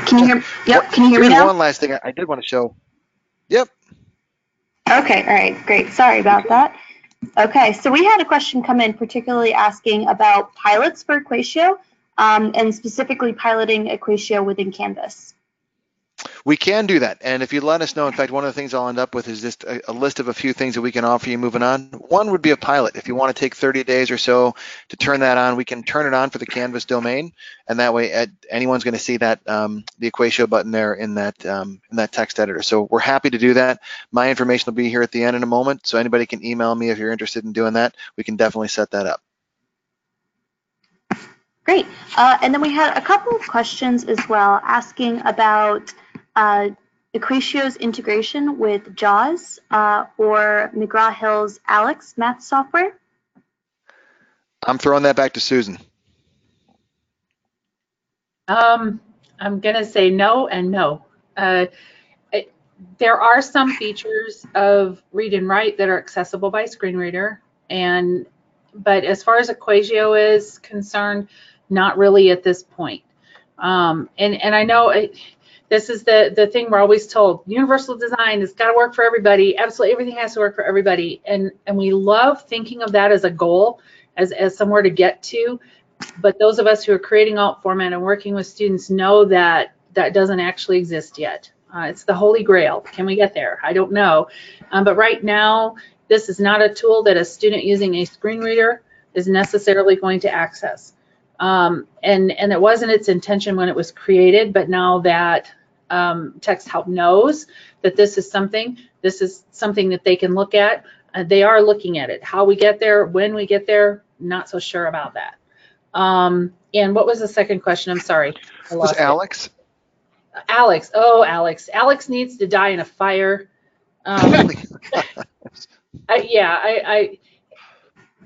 Speaker 8: can you hear? Yep. Can you hear me now?
Speaker 2: One last thing I did want to show. Yep.
Speaker 8: Okay. All right. Great. Sorry about that. Okay. So we had a question come in, particularly asking about pilots for EquatIO, and specifically piloting EquatIO within Canvas.
Speaker 2: We can do that, and if you let us know, in fact, one of the things I'll end up with is just a list of a few things that we can offer you moving on. One would be a pilot. If you want to take 30 days or so to turn that on, we can turn it on for the Canvas domain, and that way anyone's going to see that the EquatIO button there in that text editor. So we're happy to do that. My information will be here at the end in a moment, so anybody can email me if you're interested in doing that. We can definitely set that up.
Speaker 8: Great. And then we had a couple of questions as well asking about EquatIO's integration with JAWS or McGraw-Hill's ALEX math software.
Speaker 2: I'm throwing that back to Susan.
Speaker 4: I'm going to say no and no. There are some features of Read and Write that are accessible by screen reader, but as far as EquatIO is concerned, not really at this point. And I know this is the thing we're always told, universal design has got to work for everybody. Absolutely everything has to work for everybody. And we love thinking of that as a goal, as somewhere to get to. But those of us who are creating alt format and working with students know that that doesn't actually exist yet. It's the holy grail. Can we get there? I don't know. But right now, this is not a tool that a student using a screen reader is necessarily going to access. And it wasn't its intention when it was created, but now that Texthelp knows that this is something that they can look at, they are looking at it. How we get there, when we get there, not so sure about that. And what was the second question? I'm sorry.
Speaker 2: It was Alex.
Speaker 4: Alex. Oh, Alex. Alex needs to die in a fire.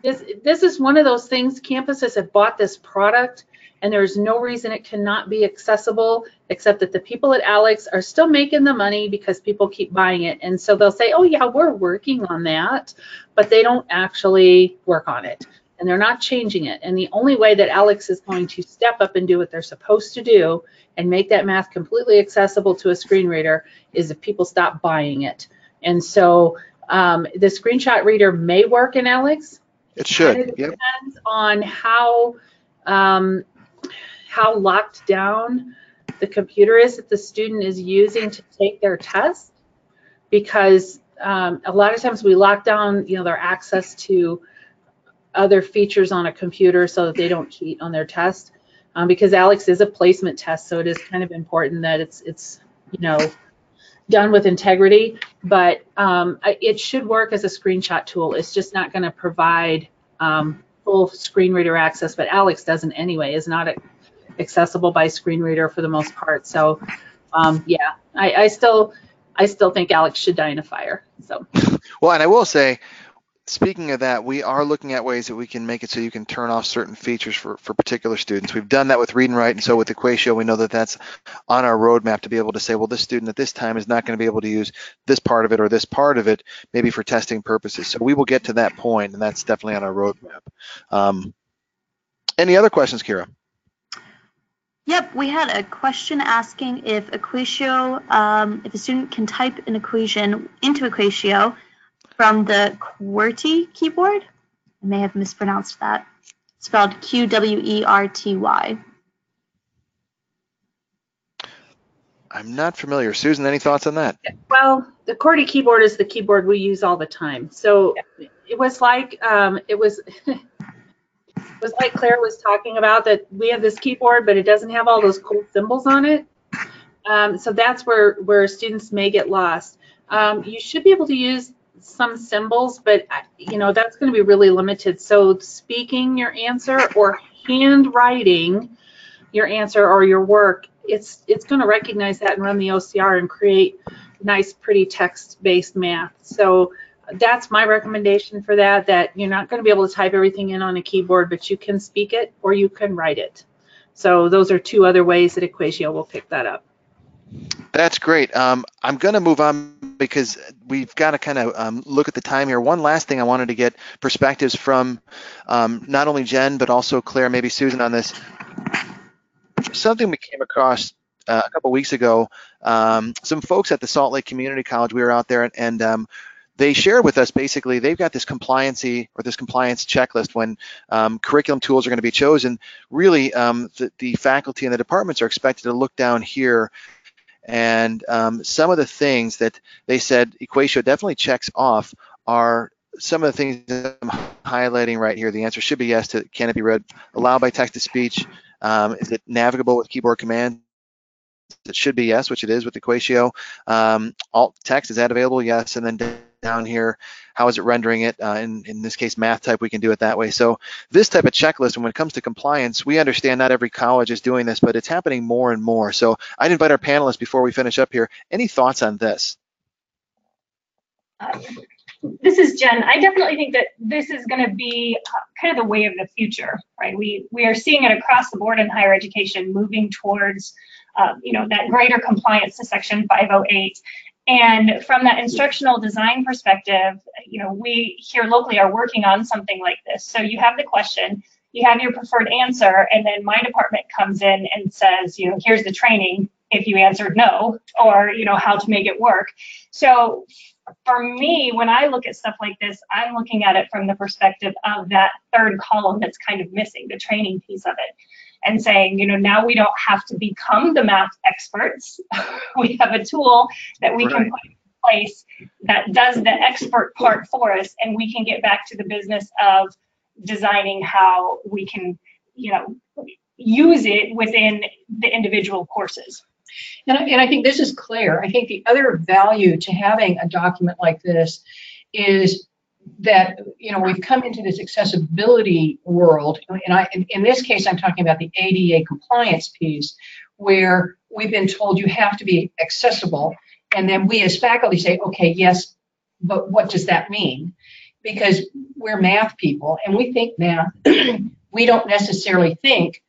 Speaker 4: This is one of those things, campuses have bought this product and there's no reason it cannot be accessible, except that the people at Alex are still making the money because people keep buying it. And so they'll say, oh yeah, we're working on that, but they don't actually work on it and they're not changing it. And the only way that Alex is going to step up and do what they're supposed to do and make that math completely accessible to a screen reader is if people stop buying it. And so the screenshot reader may work in Alex.
Speaker 2: It should.
Speaker 4: It depends on how locked down the computer is that the student is using to take their test, because a lot of times we lock down, their access to other features on a computer so that they don't cheat on their test, because Alex is a placement test, so it is kind of important that it's done with integrity. But it should work as a screenshot tool. It's just not going to provide full screen reader access, but Alex doesn't anyway, is not accessible by screen reader for the most part. So yeah, I still think Alex should die in a fire. So
Speaker 2: well, and I will say speaking of that, we are looking at ways that we can make it so you can turn off certain features for particular students. We've done that with Read and Write, and so with EquatIO, we know that that's on our roadmap to be able to say, well, this student at this time is not going to be able to use this part of it or this part of it, maybe for testing purposes. So we will get to that point, and that's definitely on our roadmap. Any other questions, Kira?
Speaker 8: Yep, we had a question asking if EquatIO, if a student can type an equation into EquatIO from the QWERTY keyboard. I may have mispronounced that. Spelled QWERTY.
Speaker 2: I'm not familiar. Susan, any thoughts on that?
Speaker 4: Well, the QWERTY keyboard is the keyboard we use all the time. So it was like it was like Claire was talking about, that we have this keyboard, but it doesn't have all those cool symbols on it. So that's where students may get lost. You should be able to use some symbols, but that's going to be really limited. So speaking your answer or handwriting your answer or your work, it's going to recognize that and run the OCR and create nice, pretty text-based math. So that's my recommendation for that you're not going to be able to type everything in on a keyboard, but you can speak it or you can write it. So those are two other ways that EquatIO will pick that up.
Speaker 2: That's great. I'm going to move on because we've got to kind of look at the time here. One last thing I wanted to get perspectives from not only Jen, but also Claire, maybe Susan on this. Something we came across a couple weeks ago, some folks at the Salt Lake Community College, we were out there, and they shared with us basically they've got this compliance checklist when curriculum tools are going to be chosen. Really, the faculty and the departments are expected to look down here, and some of the things that they said EquatIO definitely checks off are some of the things that I'm highlighting right here. The answer should be yes to can it be read aloud by text-to-speech? Is it navigable with keyboard commands? It should be yes, which it is with EquatIO. Alt text, is that available? Yes. And then down here, how is it rendering it? In this case, math type, we can do it that way. So this type of checklist, when it comes to compliance, we understand not every college is doing this, but it's happening more and more. So I'd invite our panelists before we finish up here. Any thoughts on this?
Speaker 6: This is Jen. I definitely think that this is going to be kind of the way of the future, right? We are seeing it across the board in higher education, moving towards, that greater compliance to Section 508. And from that instructional design perspective, we here locally are working on something like this. So you have the question, you have your preferred answer, and then my department comes in and says, here's the training if you answered no, or, how to make it work. So for me, when I look at stuff like this, I'm looking at it from the perspective of that third column that's kind of missing, the training piece of it, and saying, now we don't have to become the math experts. We have a tool that we can put in place that does the expert part for us, and we can get back to the business of designing how we can, use it within the individual courses.
Speaker 7: And I think this is clear. I think the other value to having a document like this is that, we've come into this accessibility world. And in this case, I'm talking about the ADA compliance piece, where we've been told you have to be accessible. And then we as faculty say, okay, yes, but what does that mean? Because we're math people and we think math, we don't necessarily think,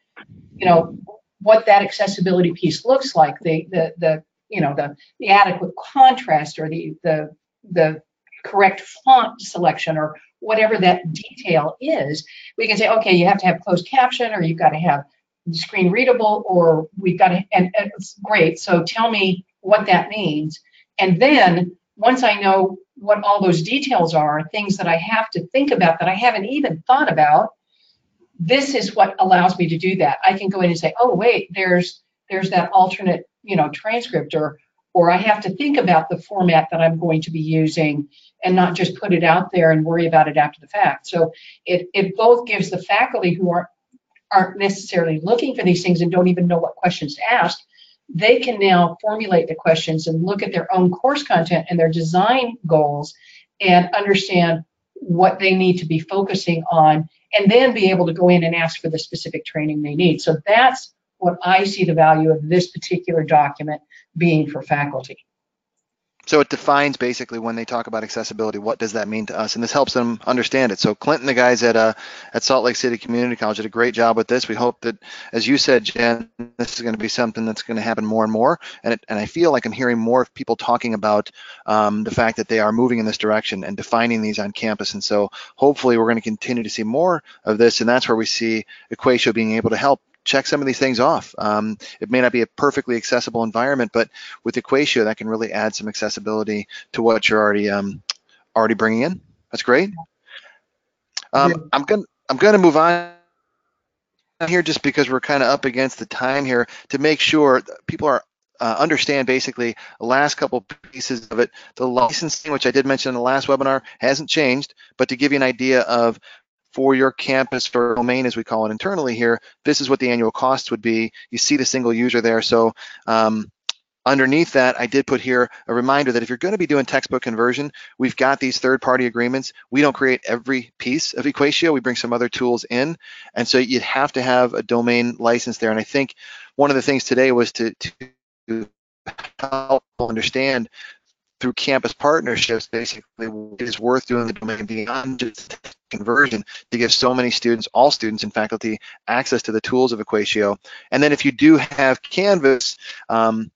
Speaker 7: what that accessibility piece looks like, the adequate contrast or the correct font selection or whatever that detail is. We can say, okay, you have to have closed caption, or you've got to have screen readable, or we've got to, and it's great. So tell me what that means. And then once I know what all those details are, things that I have to think about that I haven't even thought about, this is what allows me to do that. I can go in and say, oh, wait, there's that alternate, transcript, or I have to think about the format that I'm going to be using and not just put it out there and worry about it after the fact. So it both gives the faculty who aren't necessarily looking for these things and don't even know what questions to ask, they can now formulate the questions and look at their own course content and their design goals and understand what they need to be focusing on, and then be able to go in and ask for the specific training they need. So that's what I see the value of this particular document being for faculty.
Speaker 2: So it defines basically when they talk about accessibility, what does that mean to us? And this helps them understand it. So Clint and the guys at Salt Lake City Community College did a great job with this. We hope that, as you said, Jen, this is going to be something that's going to happen more and more. And I feel like I'm hearing more people talking about the fact that they are moving in this direction and defining these on campus. And so hopefully we're going to continue to see more of this. And that's where we see EquatIO being able to help check some of these things off. It may not be a perfectly accessible environment, but with EquatIO, that can really add some accessibility to what you're already bringing in. That's great. I'm gonna move on here just because we're kind of up against the time here to make sure that people are understand basically the last couple pieces of it. The licensing, which I did mention in the last webinar, hasn't changed, but to give you an idea of for your campus or domain, as we call it internally here, this is what the annual cost would be. You see the single user there. So underneath that, I did put here a reminder that if you're going to be doing textbook conversion, we've got these third-party agreements. We don't create every piece of EquatIO. We bring some other tools in. And so you'd have to have a domain license there. And I think one of the things today was to help understand through campus partnerships, basically, it is worth doing the domain beyond just conversion to give so many students, all students and faculty, access to the tools of EquatIO. And then if you do have Canvas, as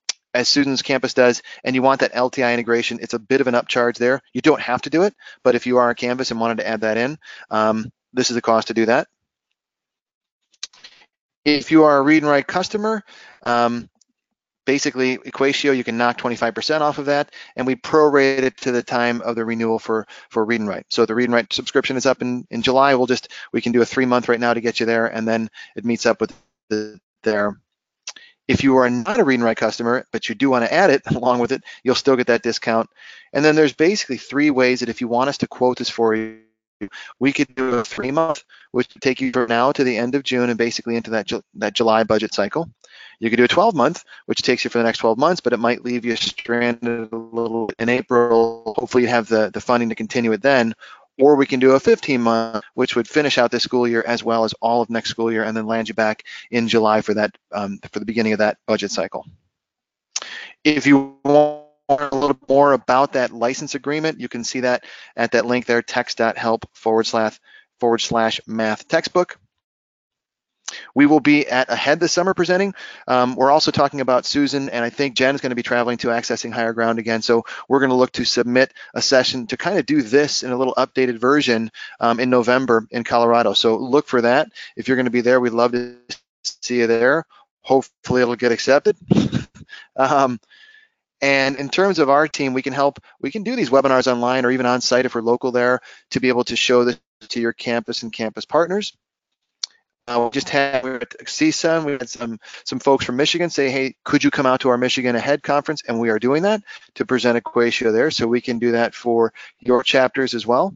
Speaker 2: Susan's campus does, and you want that LTI integration, it's a bit of an upcharge there. You don't have to do it, but if you are a Canvas and wanted to add that in, this is the cost to do that. If you are a read and write customer, basically, EquatIO, you can knock 25% off of that, and we prorate it to the time of the renewal for read and write. So if the read and write subscription is up in July, we can do a 3-month right now to get you there, and then it meets up with there. If you are not a read and write customer, but you do want to add it along with it, you'll still get that discount. And then there's basically 3 ways that if you want us to quote this for you, we could do a 3-month, which would take you from now to the end of June and basically into that July budget cycle. You could do a 12-month, which takes you for the next 12 months, but it might leave you stranded a little in April. Hopefully you have the funding to continue it then. Or we can do a 15-month, which would finish out this school year as well as all of next school year and then land you back in July for that for the beginning of that budget cycle. If you want a little more about that license agreement, you can see that at that link there, text.help/math textbook. We will be at AHEAD this summer presenting. We're also talking about Susan, and I think Jen is going to be traveling to Accessing Higher Ground again. So we're going to look to submit a session to kind of do this in a little updated version in November in Colorado. So look for that. If you're going to be there, we'd love to see you there. Hopefully it'll get accepted. And in terms of our team, we can do these webinars online or even on site if we're local there to be able to show this to your campus and campus partners. We just had at CSUN, we had some folks from Michigan say, hey, could you come out to our Michigan AHEAD conference? And we are doing that to present EquatIO there, so we can do that for your chapters as well.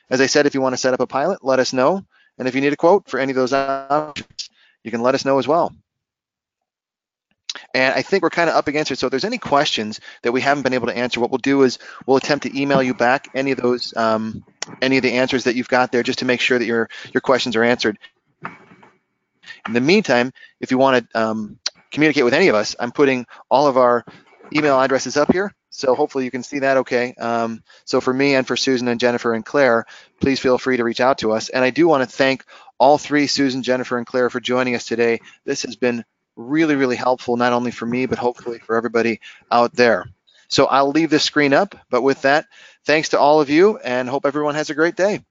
Speaker 2: As I said, if you want to set up a pilot, let us know. And if you need a quote for any of those options, you can let us know as well. And I think we're kind of up against it. So if there's any questions that we haven't been able to answer, what we'll do is we'll attempt to email you back any of those, any of the answers that you've got there, just to make sure that your questions are answered. In the meantime, if you want to communicate with any of us, I'm putting all of our email addresses up here. So hopefully you can see that okay. So for me and for Susan and Jennifer and Claire, please feel free to reach out to us. And I do want to thank all 3, Susan, Jennifer, and Claire, for joining us today. This has been really, really helpful, not only for me, but hopefully for everybody out there. So I'll leave this screen up, but with that, thanks to all of you and hope everyone has a great day.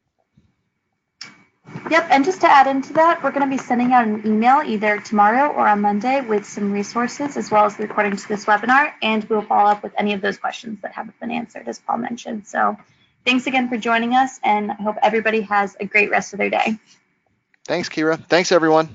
Speaker 8: Yep, and just to add into that, we're going to be sending out an email either tomorrow or on Monday with some resources as well as the recording to this webinar, and we'll follow up with any of those questions that haven't been answered, as Paul mentioned. So thanks again for joining us, and I hope everybody has a great rest of their day.
Speaker 2: Thanks, Kira. Thanks, everyone.